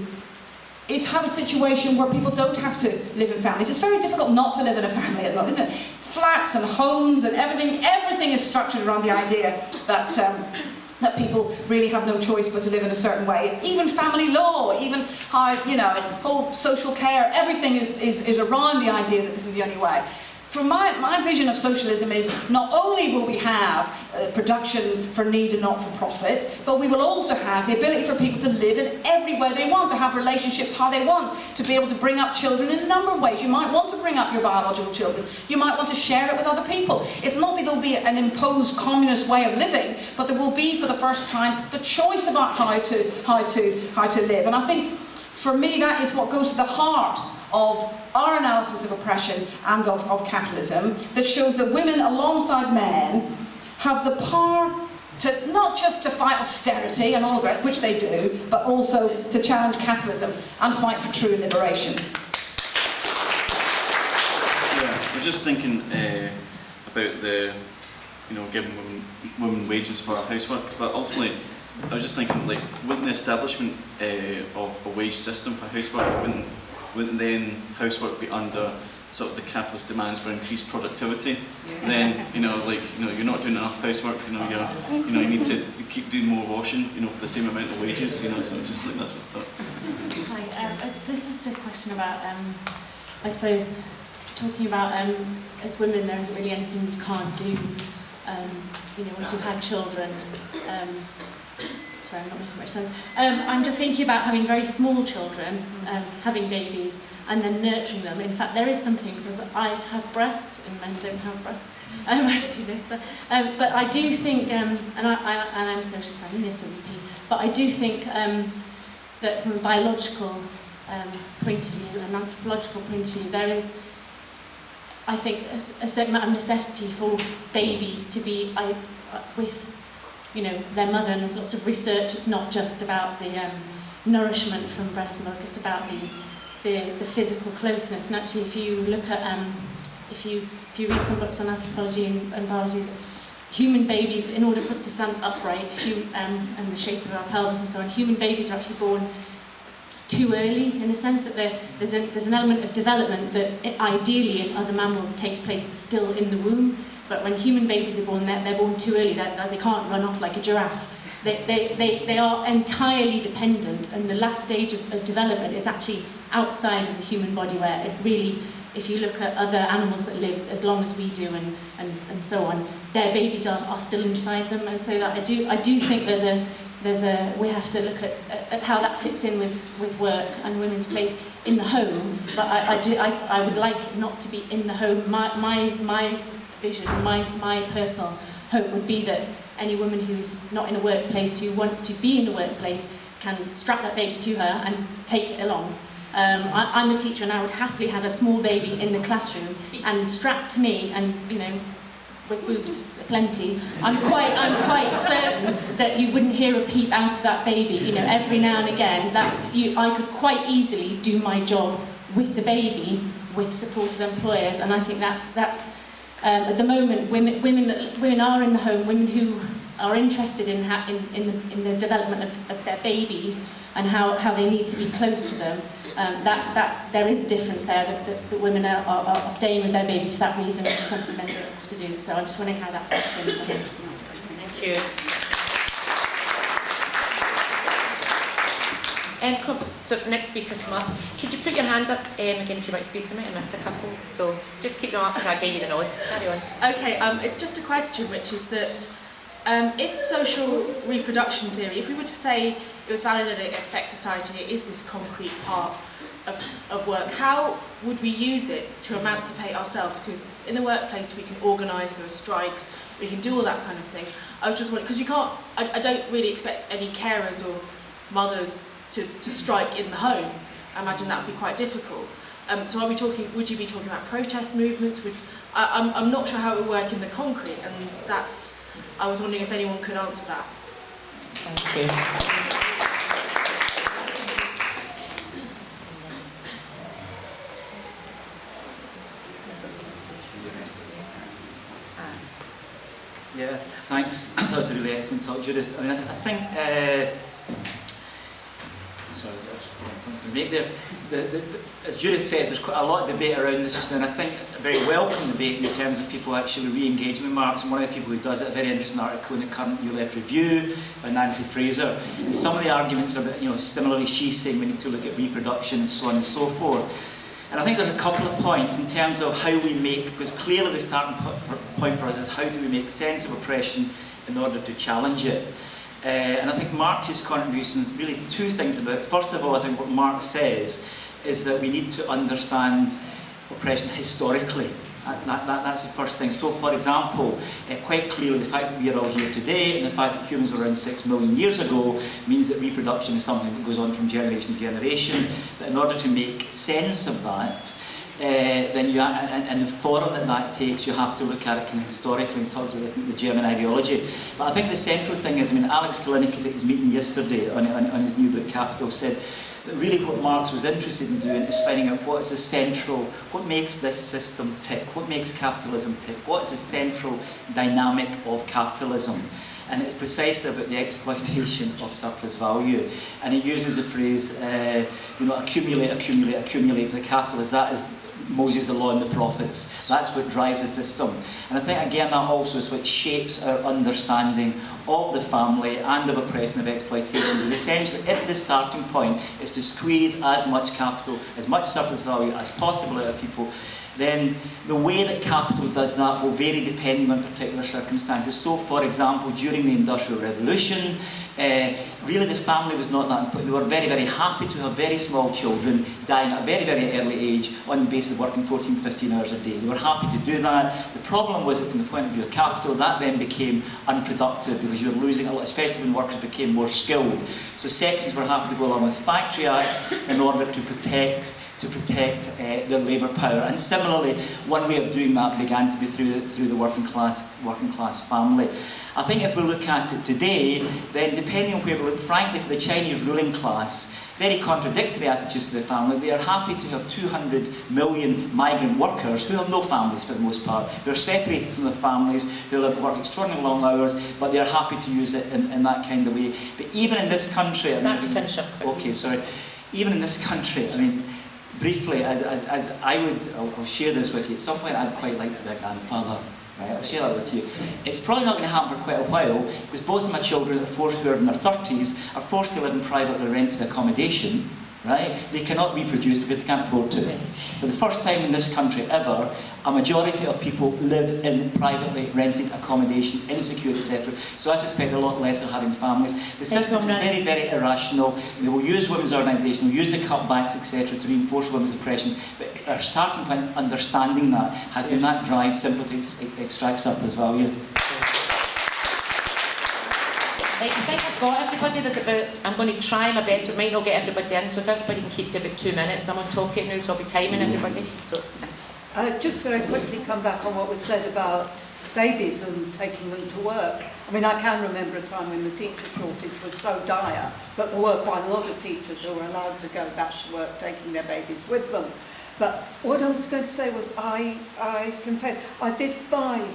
is have a situation where people don't have to live in families. It's very difficult not to live in a family at the moment, isn't it? Flats and homes and everything is structured around the idea that people really have no choice but to live in a certain way. Even family law, even how, you know, whole social care, everything is around the idea that this is the only way. From my vision of socialism is not only will we have production for need and not for profit, but we will also have the ability for people to live in every way they want, to have relationships how they want, to be able to bring up children in a number of ways. You might want to bring up your biological children. You might want to share it with other people. It'll not be there'll be an imposed communist way of living, but there will be for the first time the choice about how to live. And I think for me that is what goes to the heart of our analysis of oppression and of capitalism, that shows that women alongside men have the power to not just to fight austerity and all of that, which they do, but also to challenge capitalism and fight for true liberation. Yeah, I was just thinking about the, you know, giving women wages for housework, but ultimately I was just thinking, like, wouldn't the establishment of a wage system for housework, wouldn't then housework be under sort of the capitalist demands for increased productivity? Yeah. Then, you know, like, you know, you're not doing enough housework, you need to keep doing more washing, you know, for the same amount of wages, you know, so just like that's what I thought. Hi, this is just a question about, I suppose, talking about, as women, there isn't really anything you can't do, you know, once you've had children. Sorry, I'm not making much sense. I'm just thinking about having very small children, having babies, and then nurturing them. In fact, there is something, because I have breasts and men don't have breasts. I don't know if you noticed that. But I do think, and I'm a socialist, I'm a WP, but I do think that from a biological point of view, an anthropological point of view, there is, I think, a certain amount of necessity for babies to be with, you know, their mother, and there's lots of research. It's not just about the nourishment from breast milk, it's about the physical closeness. And actually, if you look at, if you read some books on anthropology and biology, human babies, in order for us to stand upright, and the shape of our pelvis and so on, human babies are actually born too early, in a sense that there's an element of development that ideally in other mammals takes place still in the womb. But when human babies are born, they're born too early. They can't run off like a giraffe. They are entirely dependent, and the last stage of development is actually outside of the human body, where it really, if you look at other animals that live as long as we do and so on, their babies are still inside them. And so that I do think we have to look at how that fits in with work and women's place in the home. But I would like it not to be in the home. My vision, my personal hope would be that any woman who's not in a workplace, who wants to be in the workplace, can strap that baby to her and take it along. I'm a teacher, and I would happily have a small baby in the classroom and strapped to me, and with boobs plenty. I'm quite certain that you wouldn't hear a peep out of that baby. Every now and again, I could quite easily do my job with the baby, with supportive employers, and I think that's at the moment women are in the home. Women who are interested in the development of their babies and how they need to be close to them. That there is a difference there, that women are staying with their babies for that reason, which is something men don't have to do. So I'm just wondering how that fits in. Thank you. So next speaker come up. Could you put your hands up again if you'd like to speak to me? I missed a couple. So just keep them up because I gave you the nod. Carry on. Okay, it's just a question, which is that if social reproduction theory, if we were to say it was valid and it affects society, it is this concrete part of work, how would we use it to emancipate ourselves? Because in the workplace we can organise, there are strikes, we can do all that kind of thing. I was just wondering, because you can't, I don't really expect any carers or mothers to strike in the home. I imagine that would be quite difficult. So would you be talking about protest movements? I'm not sure how it would work in the concrete, and I was wondering if anyone could answer that. Thank you. Yeah, thanks. That was a really excellent talk, Judith. I mean, I think sorry, there's 4 points to make there. As Judith says, there's quite a lot of debate around this just now, and I think a very welcome debate in terms of people actually re-engaging with Marx. And one of the people who does it, a very interesting article in the current New Left Review by Nancy Fraser. And some of the arguments are that, similarly, she's saying we need to look at reproduction and so on and so forth. And I think there's a couple of points in terms of how we make, because clearly the starting point for us is how do we make sense of oppression in order to challenge it. And I think Marx's contributions, really 2 things about it. First of all, I think what Marx says is that we need to understand oppression historically. That's the first thing. So, for example, quite clearly the fact that we are all here today and the fact that humans were around 6 million years ago means that reproduction is something that goes on from generation to generation. But in order to make sense of that, then and the form that takes, you have to look at it kind of historically in terms of the German ideology. But I think the central thing is, Alex Kalinicki at his meeting yesterday on his new book Capital said that really what Marx was interested in doing is finding out what is the central, what makes this system tick, what makes capitalism tick, what is the central dynamic of capitalism. And it's precisely about the exploitation of surplus value. And he uses the phrase, accumulate, accumulate, accumulate for the capitalists. That is Moses' law and the prophets. That's what drives the system. And I think, again, that also is what shapes our understanding of the family and of oppression, of exploitation. Because essentially, if the starting point is to squeeze as much capital, as much surplus value as possible out of people, then the way that capital does that will vary depending on particular circumstances. So, for example, during the Industrial Revolution, really the family was not that important. They were very, very happy to have very small children dying at a very, very early age on the basis of working 14, 15 hours a day. They were happy to do that. The problem was that from the point of view of capital, that then became unproductive because you were losing a lot, especially when workers became more skilled. So sections were happy to go along with factory acts in order to protect their labour power. And similarly, one way of doing that began to be through the working class family. I think if we look at it today, then depending on where we look, frankly, for the Chinese ruling class, very contradictory attitudes to the family. They are happy to have 200 million migrant workers who have no families for the most part, who are separated from their families, who work extraordinarily long hours, but they are happy to use it in that kind of way. But even in this country... Okay, sorry. Even in this country, briefly, as I'll share this with you. At some point, I'd quite like to be a grandfather. right? I'll share that with you. It's probably not going to happen for quite a while, because both of my children who are in their 30s are forced to live in privately rented accommodation, right? They cannot reproduce because they can't afford to. For the first time in this country ever, a majority of people live in privately rented accommodation, insecure, etc. So I suspect a lot less are having families. The system is very, very irrational. They will use women's organisation, they'll use the cutbacks, etc. to reinforce women's oppression. But our starting point, understanding that, has been that drive simply to extract surplus value. I think I've got everybody. I'm going to try my best, but might not get everybody in. So if everybody can keep to about 2 minutes, someone talking now, so I'll be timing everybody. So. Just very quickly come back on what was said about babies and taking them to work. I mean, I can remember a time when the teacher shortage was so dire, but there were quite a lot of teachers who were allowed to go back to work taking their babies with them. But what I was going to say was, I confess, I did buy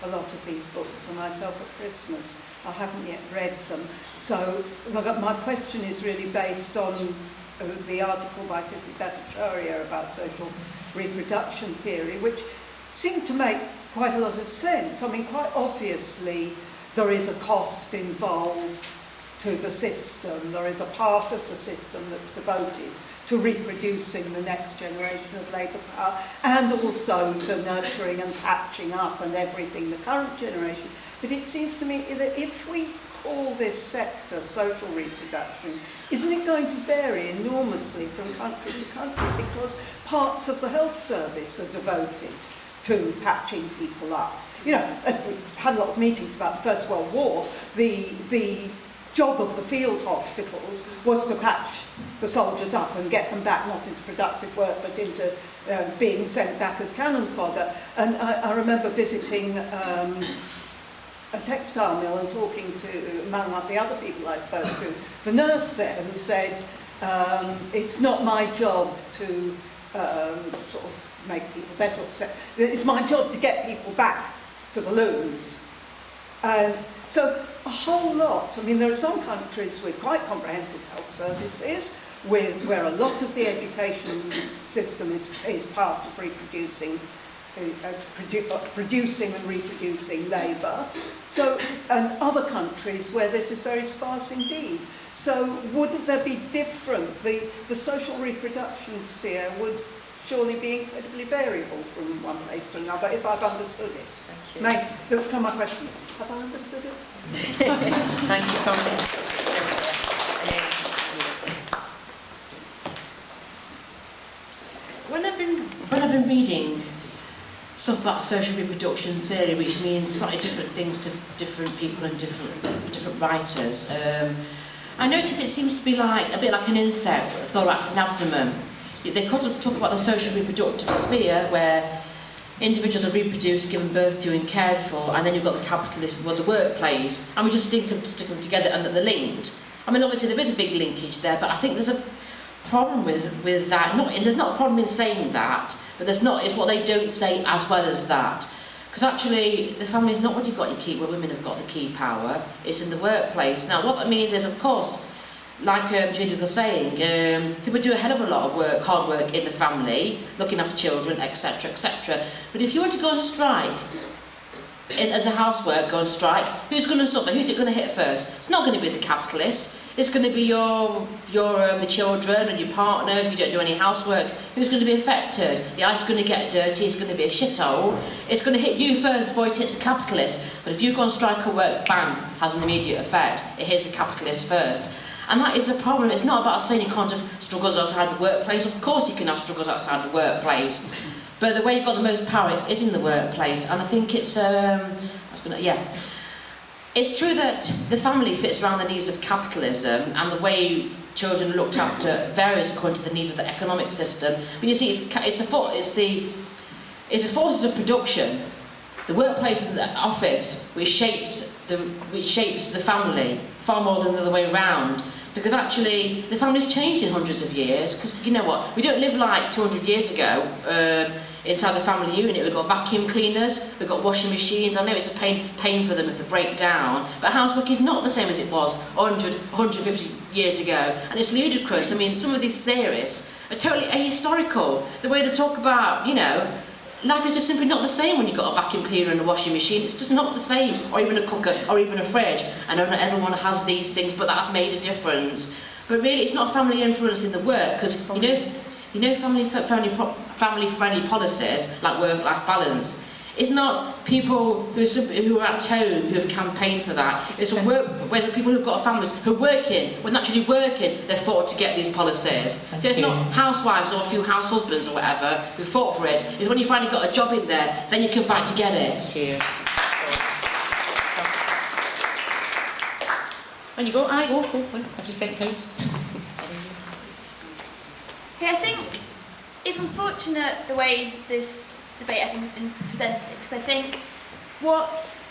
a lot of these books for myself at Christmas. I haven't yet read them. So my question is really based on the article by Tiffany Bhattacharya about social reproduction theory, which seemed to make quite a lot of sense. I mean, quite obviously there is a cost involved to the system. There is a part of the system that's devoted to reproducing the next generation of labour power, and also to nurturing and patching up and everything the current generation. But it seems to me that if we call this sector social reproduction, isn't it going to vary enormously from country to country, because parts of the health service are devoted to patching people up? You know, we had a lot of meetings about the First World War. The job of the field hospitals was to patch the soldiers up and get them back, not into productive work, but into being sent back as cannon fodder. And I remember visiting a textile mill and talking to, among the other people I spoke to, the nurse there, who said, it's not my job to sort of make people better. It's my job to get people back to the looms. So a whole lot. I mean, there are some countries with quite comprehensive health services, where a lot of the education system is part of reproducing, producing and reproducing labour. So, and other countries where this is very sparse indeed. So wouldn't there be different? The social reproduction sphere would surely be incredibly variable from one place to another, if I've understood it. Thank you. So my question is, have I understood it? Thank you, Congress. When I've been reading stuff about social reproduction theory, which means slightly different things to different people and different writers, I notice it seems to be like a bit like an insect, thorax and abdomen. They talk about the social reproductive sphere, where individuals are reproduced, given birth to and cared for, and then you've got the capitalist, well, the workplace, and we just stick them together and they're linked. I mean, obviously there is a big linkage there, but I think there's a problem with that. There's not a problem in saying that, but it's what they don't say as well as that. Because actually, the family is not what you've got your key, where women have got the key power, it's in the workplace. Now, what that means is, of course, like Judith was saying, people do a hell of a lot of work, hard work in the family, looking after children, etc., etc. But if you want to go on strike, as a housework, go on strike, who's going to suffer? Who's it going to hit first? It's not going to be the capitalists. It's going to be the children and your partner. If you don't do any housework, who's going to be affected? The ice is going to get dirty. It's going to be a shithole. It's going to hit you first before it hits the capitalist. But if you go on strike or work, bang, has an immediate effect. It hits the capitalist first. And that is the problem. It's not about saying you can't have struggles outside the workplace. Of course you can have struggles outside the workplace. But the way you've got the most power is in the workplace. And I think it's... It's true that the family fits around the needs of capitalism, and the way children are looked after varies according to the needs of the economic system. But you see, it's the forces of production, the workplace and the office, which shapes the family far more than the other way around. Because actually, the family's changed in hundreds of years. Because you know what, we don't live like 200 years ago. Inside the family unit, we've got vacuum cleaners, we've got washing machines. I know it's a pain for them if they break down, but housework is not the same as it was 100, 150 years ago, and it's ludicrous. I mean, some of these theories are totally ahistorical. The way they talk about, life is just simply not the same when you've got a vacuum cleaner and a washing machine. It's just not the same, or even a cooker, or even a fridge. I know not everyone has these things, but that's made a difference. But really, it's not family influencing the work, because you know family-friendly policies like work-life balance. It's not people who are at home who have campaigned for that. It's when people who've got families who are working, when actually working, they've fought to get these policies. So it's not housewives or a few house husbands or whatever who fought for it. It's when you finally got a job in there, then you can fight to get it. Cheers. On you go. Go. Every second counts. Okay, I think it's unfortunate the way this debate I think has been presented, because I think what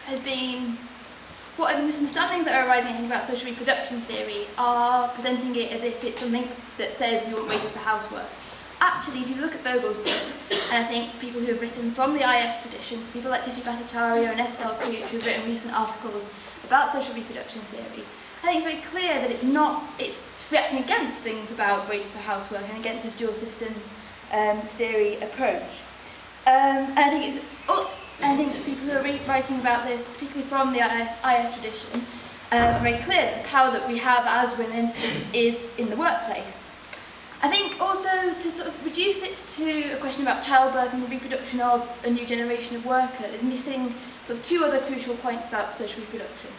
are the misunderstandings that are arising I think about social reproduction theory are presenting it as if it's something that says we want wages for housework. Actually, if you look at Bogle's book, and I think people who have written from the IS traditions, people like Tiffany Bhattacharya and Estelle Cooch who have written recent articles about social reproduction theory, I think it's very clear that it's reacting against things about wages for housework and against this dual systems theory approach. And I think that people who are writing about this, particularly from the IS tradition, are very clear that the power that we have as women is in the workplace. I think also to sort of reduce it to a question about childbirth and the reproduction of a new generation of workers is missing sort of two other crucial points about social reproduction.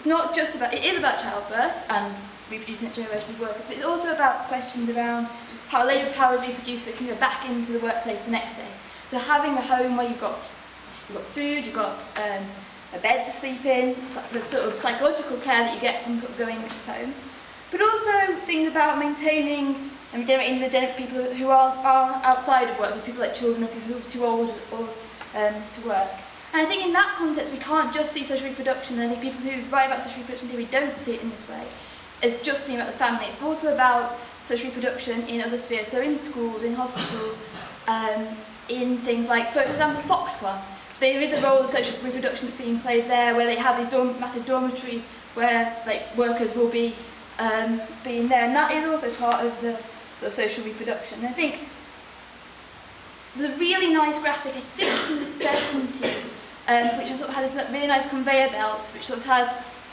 It is about childbirth and reproducing that generation of workers, but it's also about questions around how labour power is reproduced so it can go back into the workplace the next day. So having a home where you've got food, you've got a bed to sleep in, the sort of psychological care that you get from sort of going home, but also things about maintaining and regenerating the people who are outside of work, so people like children or people who are too old to work. And I think in that context we can't just see social reproduction, and I think people who write about social reproduction theory don't see it in this way, as just being about the family. It's also about social reproduction in other spheres, so in schools, in hospitals, in things like, for example, Foxcroft. There is a role of social reproduction that's being played there, where they have these massive dormitories where workers will be being there, and that is also part of the sort of social reproduction. And I think the really nice graphic, I think from the 70s, which sort of has this really nice conveyor belt, which sort of has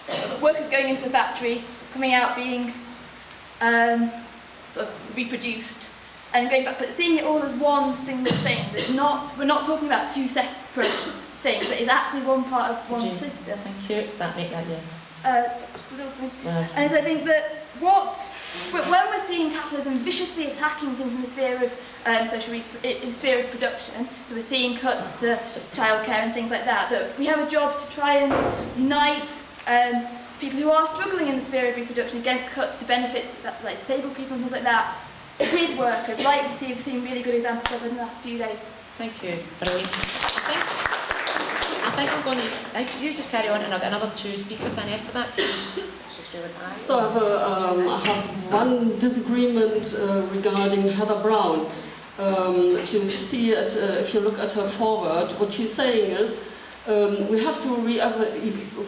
sort of workers going into the factory, coming out being sort of reproduced, and going back, but seeing it all as one single thing. We're not talking about two separate things. It is actually one part of one system. Thank you. Does that make that that's just a little thing. And so I think that when we're seeing capitalism viciously attacking things in the sphere of sphere of production, so we're seeing cuts to childcare and things like that, that we have a job to try and unite people who are struggling in the sphere of reproduction against cuts to benefits like disabled people and things like that, with workers, like we've seen really good examples of in the last few days. Thank you. Brilliant. I think I'm going to... You just carry on and I'll get another two speakers in after that. So I have one disagreement regarding Heather Brown. If you look at her foreword, what she's saying is we have to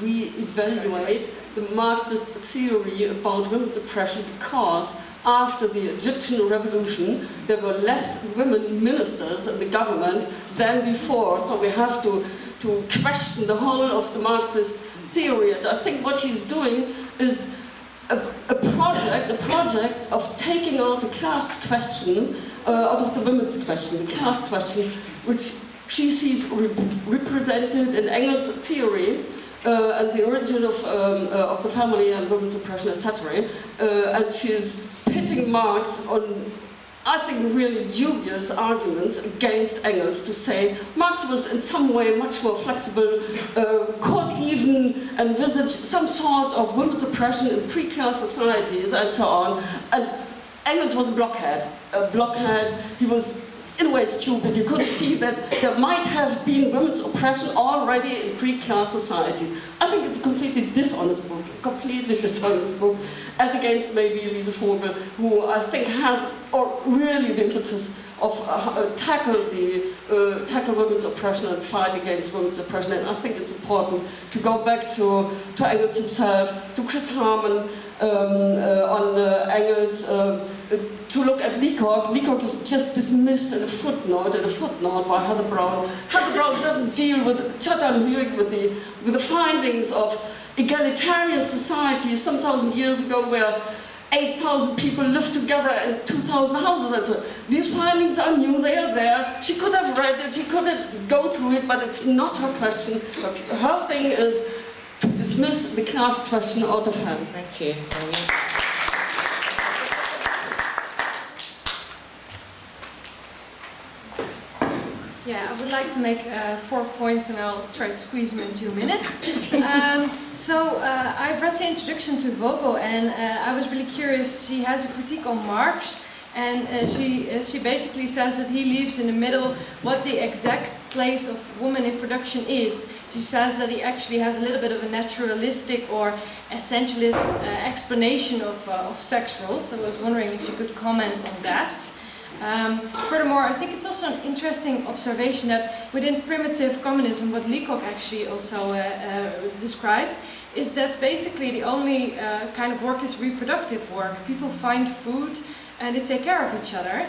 re-evaluate the Marxist theory about women's oppression, because after the Egyptian revolution there were less women ministers in the government than before, so we have to question the whole of the Marxist theory. And I think what she's doing is a project of taking out the class question out of the women's question, the class question, which she sees represented in Engels' theory and the origin of the family and women's oppression, etc. And she's pitting Marx on, I think, really dubious arguments against Engels, to say Marx was in some way much more flexible, could even envisage some sort of women's oppression in pre-class societies and so on. And Engels was a blockhead. He was in a way stupid. You couldn't see that there might have been women's oppression already in pre-class societies. I think it's a completely dishonest book, as against maybe Lise Vogel, who I think has really the impetus of tackle women's oppression and fight against women's oppression. And I think it's important to go back to Engels himself, to Chris Harman on Engels' to look at Leacock. Leacock is just dismissed in a footnote by Heather Brown. Heather Brown doesn't deal with with the findings of egalitarian society some thousand years ago, where 8,000 people lived together in 2,000 houses. And so these findings are new, they are there. She could have read it, she could go through it, but it's not her question. Her thing is to dismiss the class question out of hand. Thank you. Yeah, I would like to make 4 points, and I'll try to squeeze them in 2 minutes. I've read the introduction to Vogel, and I was really curious. She has a critique on Marx, and she basically says that he leaves in the middle what the exact place of woman in production is. She says that he actually has a little bit of a naturalistic or essentialist explanation of sex roles. So I was wondering if you could comment on that. Furthermore, I think it's also an interesting observation that within primitive communism, what Leacock actually also describes, is that basically the only kind of work is reproductive work. People find food and they take care of each other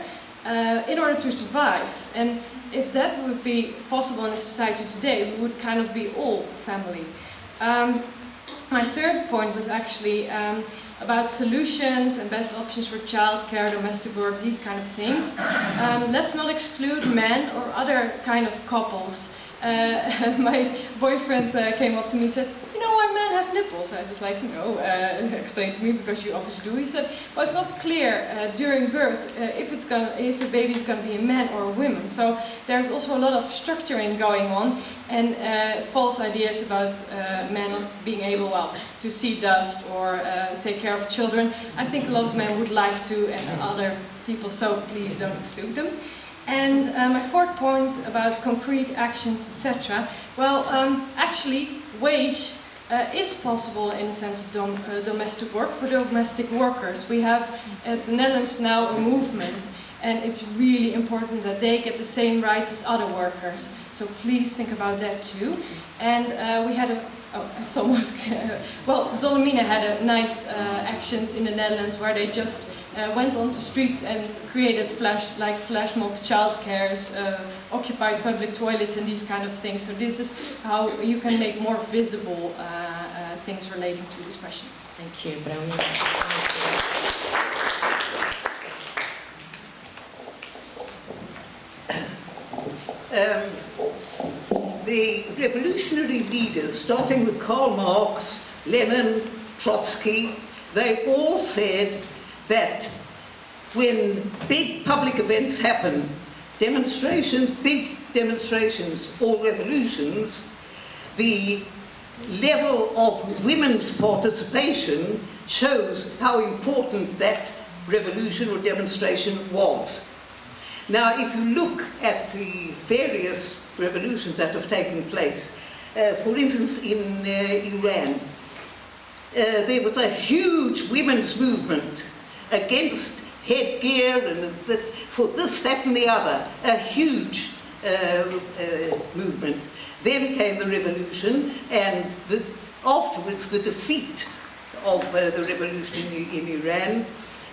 in order to survive. And if that would be possible in a society today, we would kind of be all family. My third point was actually about solutions and best options for childcare, domestic work, these kind of things. Let's not exclude men or other kind of couples. My boyfriend came up to me and said, "You know why men have nipples?" I was like, "No, explain to me, because you obviously do." He said, "Well, it's not clear during birth if a baby is going to be a man or a woman." So there's also a lot of structuring going on, and false ideas about men not being able, to see dust or take care of children. I think a lot of men would like to, and other people, so please don't exclude them. And my fourth point about concrete actions, etc. Well, actually, wage is possible in the sense of domestic work for domestic workers. We have at the Netherlands now a movement, and it's really important that they get the same rights as other workers. So please think about that too. And we had it's almost, Dolomina had a nice actions in the Netherlands where they just went onto streets and created flash mob childcares, occupied public toilets and these kind of things. So this is how you can make more visible things relating to these questions. Thank you, Brownie. The revolutionary leaders, starting with Karl Marx, Lenin, Trotsky, they all said that when big public events happen, demonstrations, big demonstrations or revolutions, the level of women's participation shows how important that revolution or demonstration was. Now, if you look at the various revolutions that have taken place, for instance, in Iran, there was a huge women's movement against headgear and for this, that and the other, a huge movement. Then came the revolution, and afterwards the defeat of the revolution in Iran,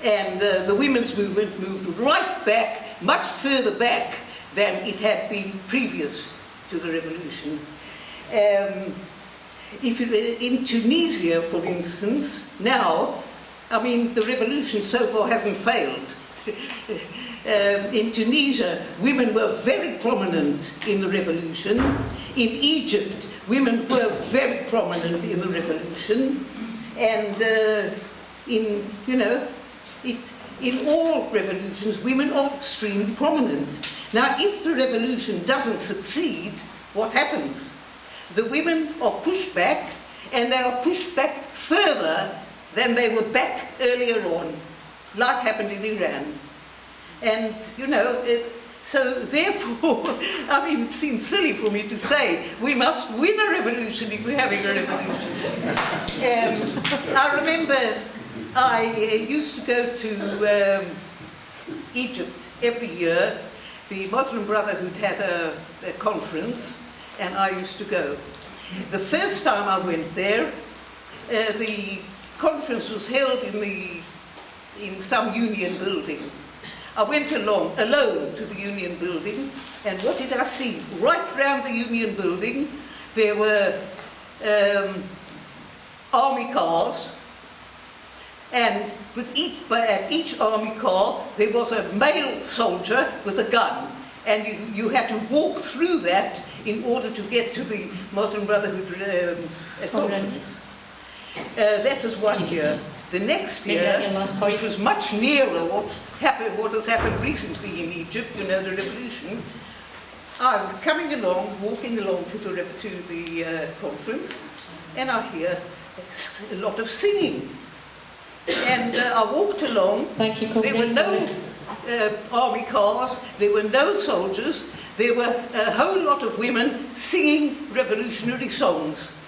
and the women's movement moved right back, much further back than it had been previous to the revolution. In Tunisia, for instance, now, I mean, the revolution so far hasn't failed. In Tunisia, women were very prominent in the revolution. In Egypt, women were very prominent in the revolution. And in all revolutions, women are extremely prominent. Now, if the revolution doesn't succeed, what happens? The women are pushed back, and they are pushed back further than they were back earlier on, like happened in Iran. And, so therefore, I mean, it seems silly for me to say we must win a revolution if we're having a revolution. I remember I used to go to Egypt every year. The Muslim Brotherhood had a conference, and I used to go. The first time I went there, the conference was held in the in some union building. I went alone to the union building, and what did I see? Right round the union building, there were army cars, and at each army car there was a male soldier with a gun, and you had to walk through that in order to get to the Muslim Brotherhood conference. That was one year. The next year, which was much nearer what has happened recently in Egypt, you know, the revolution, I'm walking along to the conference, and I hear a lot of singing. And I walked along. Thank you, there were no army cars, there were no soldiers, there were a whole lot of women singing revolutionary songs.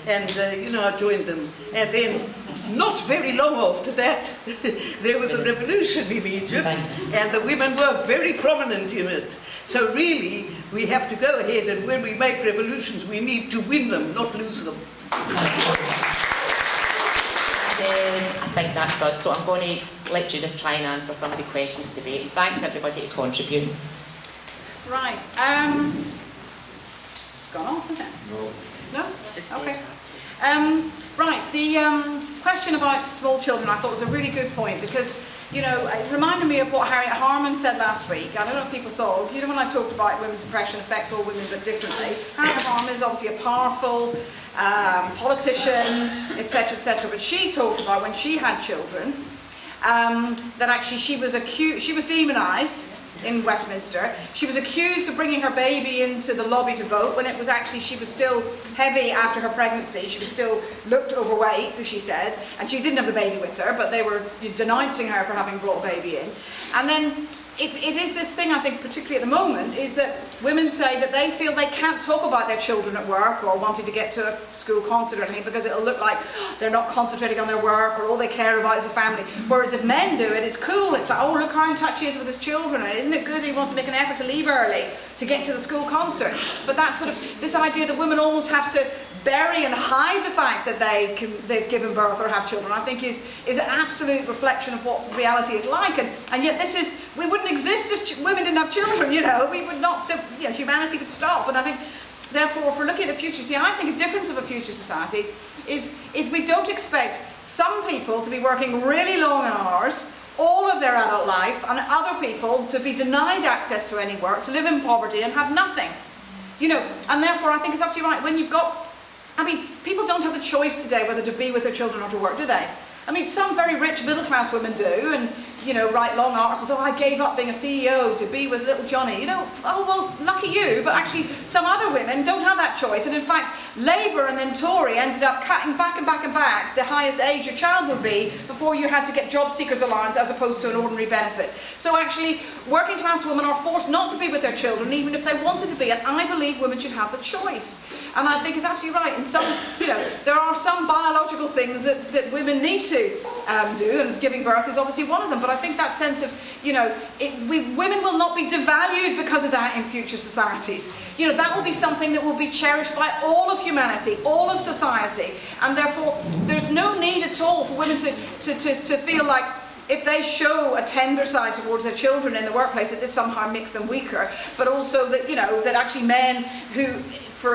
And, I joined them. And then, not very long after that, there was a revolution in Egypt, and the women were very prominent in it. So really, we have to go ahead, and when we make revolutions, we need to win them, not lose them. I think that's us. So I'm going to let Judith try and answer some of the questions debate. Thanks everybody to contribute. Right. It's gone off, isn't it? No? Okay. Right, the question about small children I thought was a really good point, because, it reminded me of what Harriet Harman said last week. I don't know if people saw, when I talked about women's oppression affects all women but differently. Harriet Harman is obviously a powerful politician, etc., but she talked about when she had children, that actually she was demonised in Westminster. She was accused of bringing her baby into the lobby to vote when it was actually, she was still heavy after her pregnancy. She was still looked overweight, so she said, and she didn't have the baby with her, but they were denouncing her for having brought a baby in. And then it is this thing, I think, particularly at the moment, is that women say that they feel they can't talk about their children at work or wanting to get to a school concert or anything because it'll look like they're not concentrating on their work or all they care about is a family. Whereas if men do it, it's cool. It's like, oh, look how in touch he is with his children. And isn't it good he wants to make an effort to leave early to get to the school concert? But that sort of, this idea that women almost have to bury and hide the fact that they've given birth or have children, I think is an absolute reflection of what reality is like. And yet we wouldn't exist if women didn't have children, we would not, humanity would stop. And I think, therefore, if we're looking at the future, I think a difference of a future society is we don't expect some people to be working really long hours all of their adult life and other people to be denied access to any work, to live in poverty and have nothing. And therefore I think it's absolutely right. When you've got, people don't have the choice today whether to be with their children or to work, do they? Some very rich middle-class women do, and, write long articles, I gave up being a CEO to be with little Johnny. Oh, well, lucky you, but actually some other women don't have that choice. And in fact, Labour and then Tory ended up cutting back and back and back the highest age your child would be before you had to get job seekers allowance as opposed to an ordinary benefit. So actually, working class women are forced not to be with their children, even if they wanted to be. And I believe women should have the choice. And I think it's absolutely right. And some, there are some biological things that women need to do, and giving birth is obviously one of them. But I think that sense of, women will not be devalued because of that in future societies. That will be something that will be cherished by all of humanity, all of society. And therefore, there's no need at all for women to feel like, if they show a tender side towards their children in the workplace, that this somehow makes them weaker. But also that, that actually men who,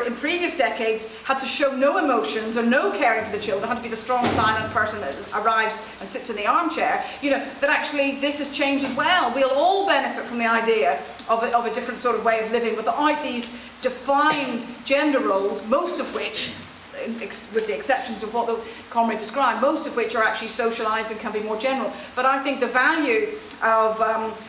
in previous decades, had to show no emotions or no caring for the children, had to be the strong, silent person that arrives and sits in the armchair, that actually this has changed as well. We'll all benefit from the idea of a different sort of way of living without these defined gender roles, most of which, with the exceptions of what the comrade described, most of which are actually socialised and can be more general. But I think the value of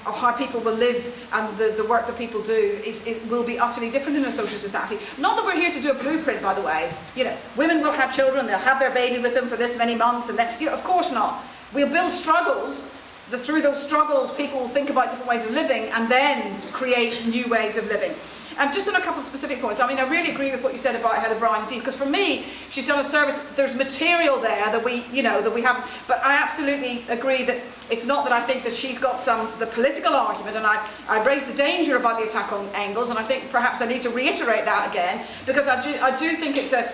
how people will live and the work that people do it will be utterly different in a social society. Not that we're here to do a blueprint, by the way. Women will have children, they'll have their baby with them for this many months, and then, of course not. We'll build struggles. Through those struggles, people will think about different ways of living and then create new ways of living. Just on a couple of specific points, I really agree with what you said about Heather Brown's because for me, she's done a service. There's material there that we haven't. But I absolutely agree that it's not that I think that she's got the political argument, and I raised the danger about the attack on Engels, and I think perhaps I need to reiterate that again because I do think it's a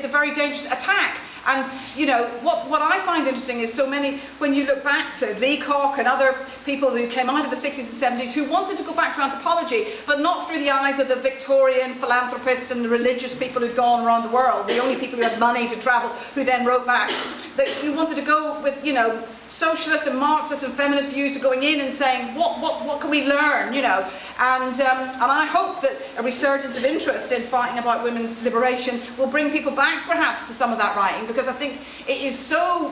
very dangerous attack. And, you know, what I find interesting is so many, when you look back to Leacock and other people who came out of the 60s and 70s who wanted to go back to anthropology, but not through the eyes of the Victorian philanthropists and the religious people who'd gone around the world, the only people who had money to travel, who then wrote back. That you wanted to go with, you know, socialist and Marxist and feminist views to going in and saying, what can we learn, you know? And I hope that a resurgence of interest in fighting about women's liberation will bring people back perhaps to some of that writing, because I think it is so,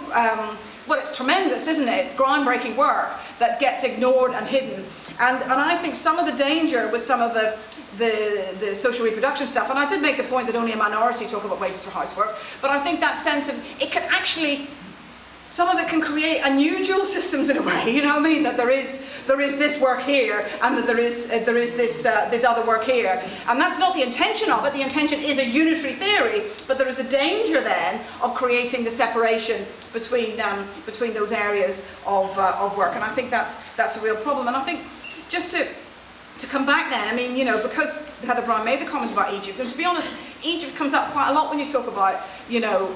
well, it's tremendous, isn't it? Groundbreaking work that gets ignored and hidden. And I think some of the danger with some of the social reproduction stuff, and I did make the point that only a minority talk about wages for housework, but I think that sense of, it can actually, some of it can create unusual systems in a way, you know what I mean? That there is this work here, and that there is this other work here. And that's not the intention of it. The intention is a unitary theory, but there is a danger then of creating the separation between those areas of work. And I think that's a real problem. And I think just to come back then, I mean, you know, because Heather Brown made the comment about Egypt, and to be honest, Egypt comes up quite a lot when you talk about, you know,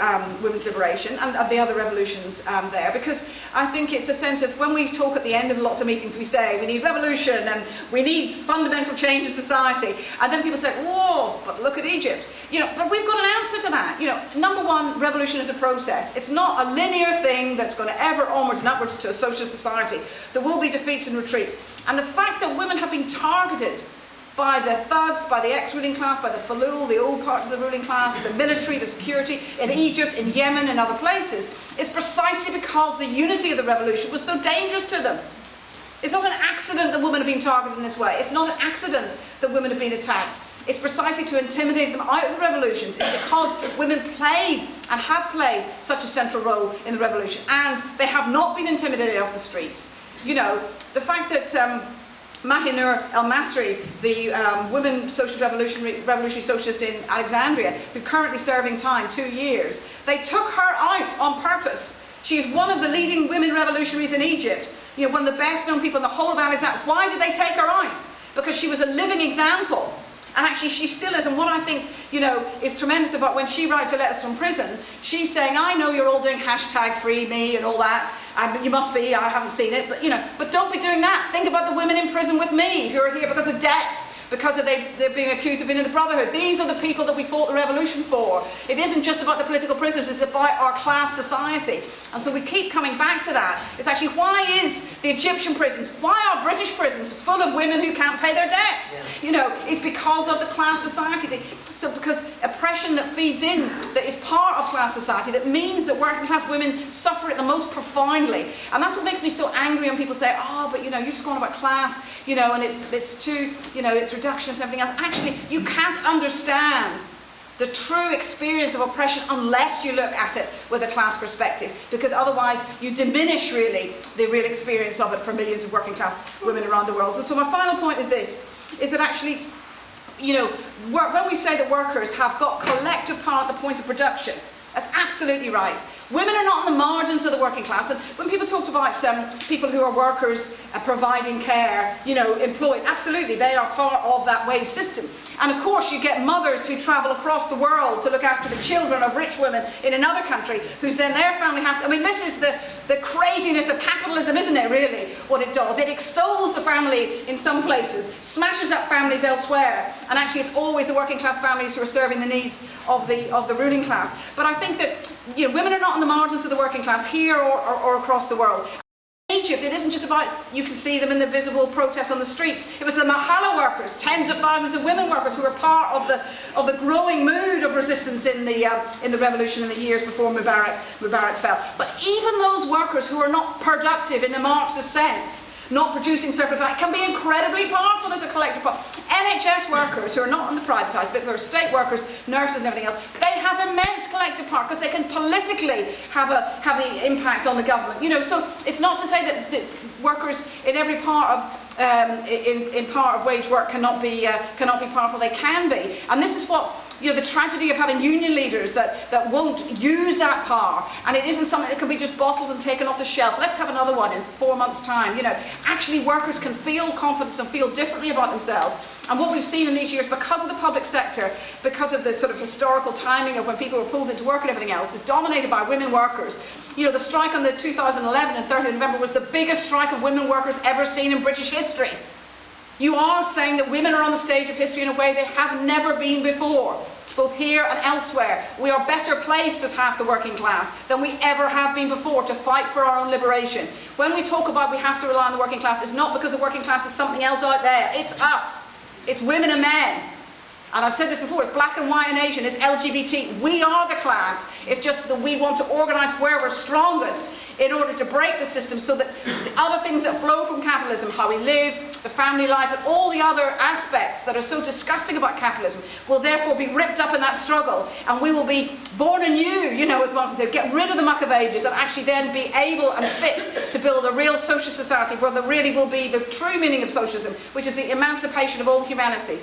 women's liberation and the other revolutions there, because I think it's a sense of, when we talk at the end of lots of meetings, we say we need revolution and we need fundamental change in society, and then people say, whoa, but look at Egypt. You know, but we've got an answer to that. You know, number one, revolution is a process. It's not a linear thing that's going to ever onwards and upwards to a socialist society. There will be defeats and retreats. And the fact that women have been targeted by the thugs, by the ex-ruling class, by the Falul, the old parts of the ruling class, the military, the security, in Egypt, in Yemen, and other places, is precisely because the unity of the revolution was so dangerous to them. It's not an accident that women have been targeted in this way. It's not an accident that women have been attacked. It's precisely to intimidate them out of the revolutions. It's because women played and have played such a central role in the revolution, and they have not been intimidated off the streets. You know, the fact that Makhanya el-Masri, the women revolutionary socialist in Alexandria, who's currently serving time, 2 years, they took her out on purpose. She is one of the leading women revolutionaries in Egypt. You know, one of the best known people in the whole of Alexandria. Why did they take her out? Because she was a living example. And actually she still is, and what I think, you know, is tremendous about when she writes her letters from prison, she's saying, I know you're all doing #FreeMe and all that, and you must be, I haven't seen it, but you know, but don't be doing that. Think about the women in prison with me, who are here because of debt, because of they're being accused of being in the Brotherhood. These are the people that we fought the revolution for. It isn't just about the political prisoners, it's about our class society. And so we keep coming back to that. It's actually, why is the Egyptian prisons, why are British prisons full of women who can't pay their debts? Yeah. You know, it's because of the class society. So because oppression that feeds in, that is part of class society, that means that working class women suffer it the most profoundly. And that's what makes me so angry when people say, oh, but you know, you're just going about class, you know, and it's too, you know, it's reductionist and everything else. Actually, you can't understand the true experience of oppression unless you look at it with a class perspective, because otherwise you diminish really the real experience of it for millions of working class women around the world. And so my final point is this, is that actually, you know, when we say that workers have got collective power at the point of production, that's absolutely right. Women are not on the margins of the working class. And when people talked about people who are workers providing care, you know, employed, absolutely, they are part of that wage system. And of course you get mothers who travel across the world to look after the children of rich women in another country, whose then their family have to, I mean, this is the craziness of capitalism, isn't it, really, what it does? It extols the family in some places, smashes up families elsewhere, and actually it's always the working class families who are serving the needs of the ruling class. But I think that, you know, women are not on the margins of the working class here or across the world. In Egypt, it isn't just about, you can see them in the visible protests on the streets. It was the Mahala workers, tens of thousands of women workers who were part of the growing mood of resistance in the revolution in the years before Mubarak fell. But even those workers who are not productive in the Marxist sense, not producing surplus value, can be incredibly powerful as a collective power. NHS workers who are not on the privatised bit, who are state workers, nurses and everything else, they have immense collective power because they can politically have the impact on the government. You know, so it's not to say that workers in every part in part of wage work cannot be powerful. They can be, and this is what. You know, the tragedy of having union leaders that won't use that power, and it isn't something that can be just bottled and taken off the shelf. Let's have another one in 4 months' time. You know, actually workers can feel confidence and feel differently about themselves. And what we've seen in these years, because of the public sector, because of the sort of historical timing of when people were pulled into work and everything else, is dominated by women workers. You know, the strike on the 2011 and 30th of November was the biggest strike of women workers ever seen in British history. You are saying that women are on the stage of history in a way they have never been before, both here and elsewhere. We are better placed as half the working class than we ever have been before to fight for our own liberation. When we talk about we have to rely on the working class, it's not because the working class is something else out there. It's us. It's women and men. And I've said this before, it's black and white and Asian, it's LGBT. We are the class. It's just that we want to organise where we're strongest in order to break the system so that the other things that flow from capitalism, how we live, the family life, and all the other aspects that are so disgusting about capitalism will therefore be ripped up in that struggle, and we will be born anew, you know, as Marx said, get rid of the muck of ages and actually then be able and fit to build a real social society where there really will be the true meaning of socialism, which is the emancipation of all humanity.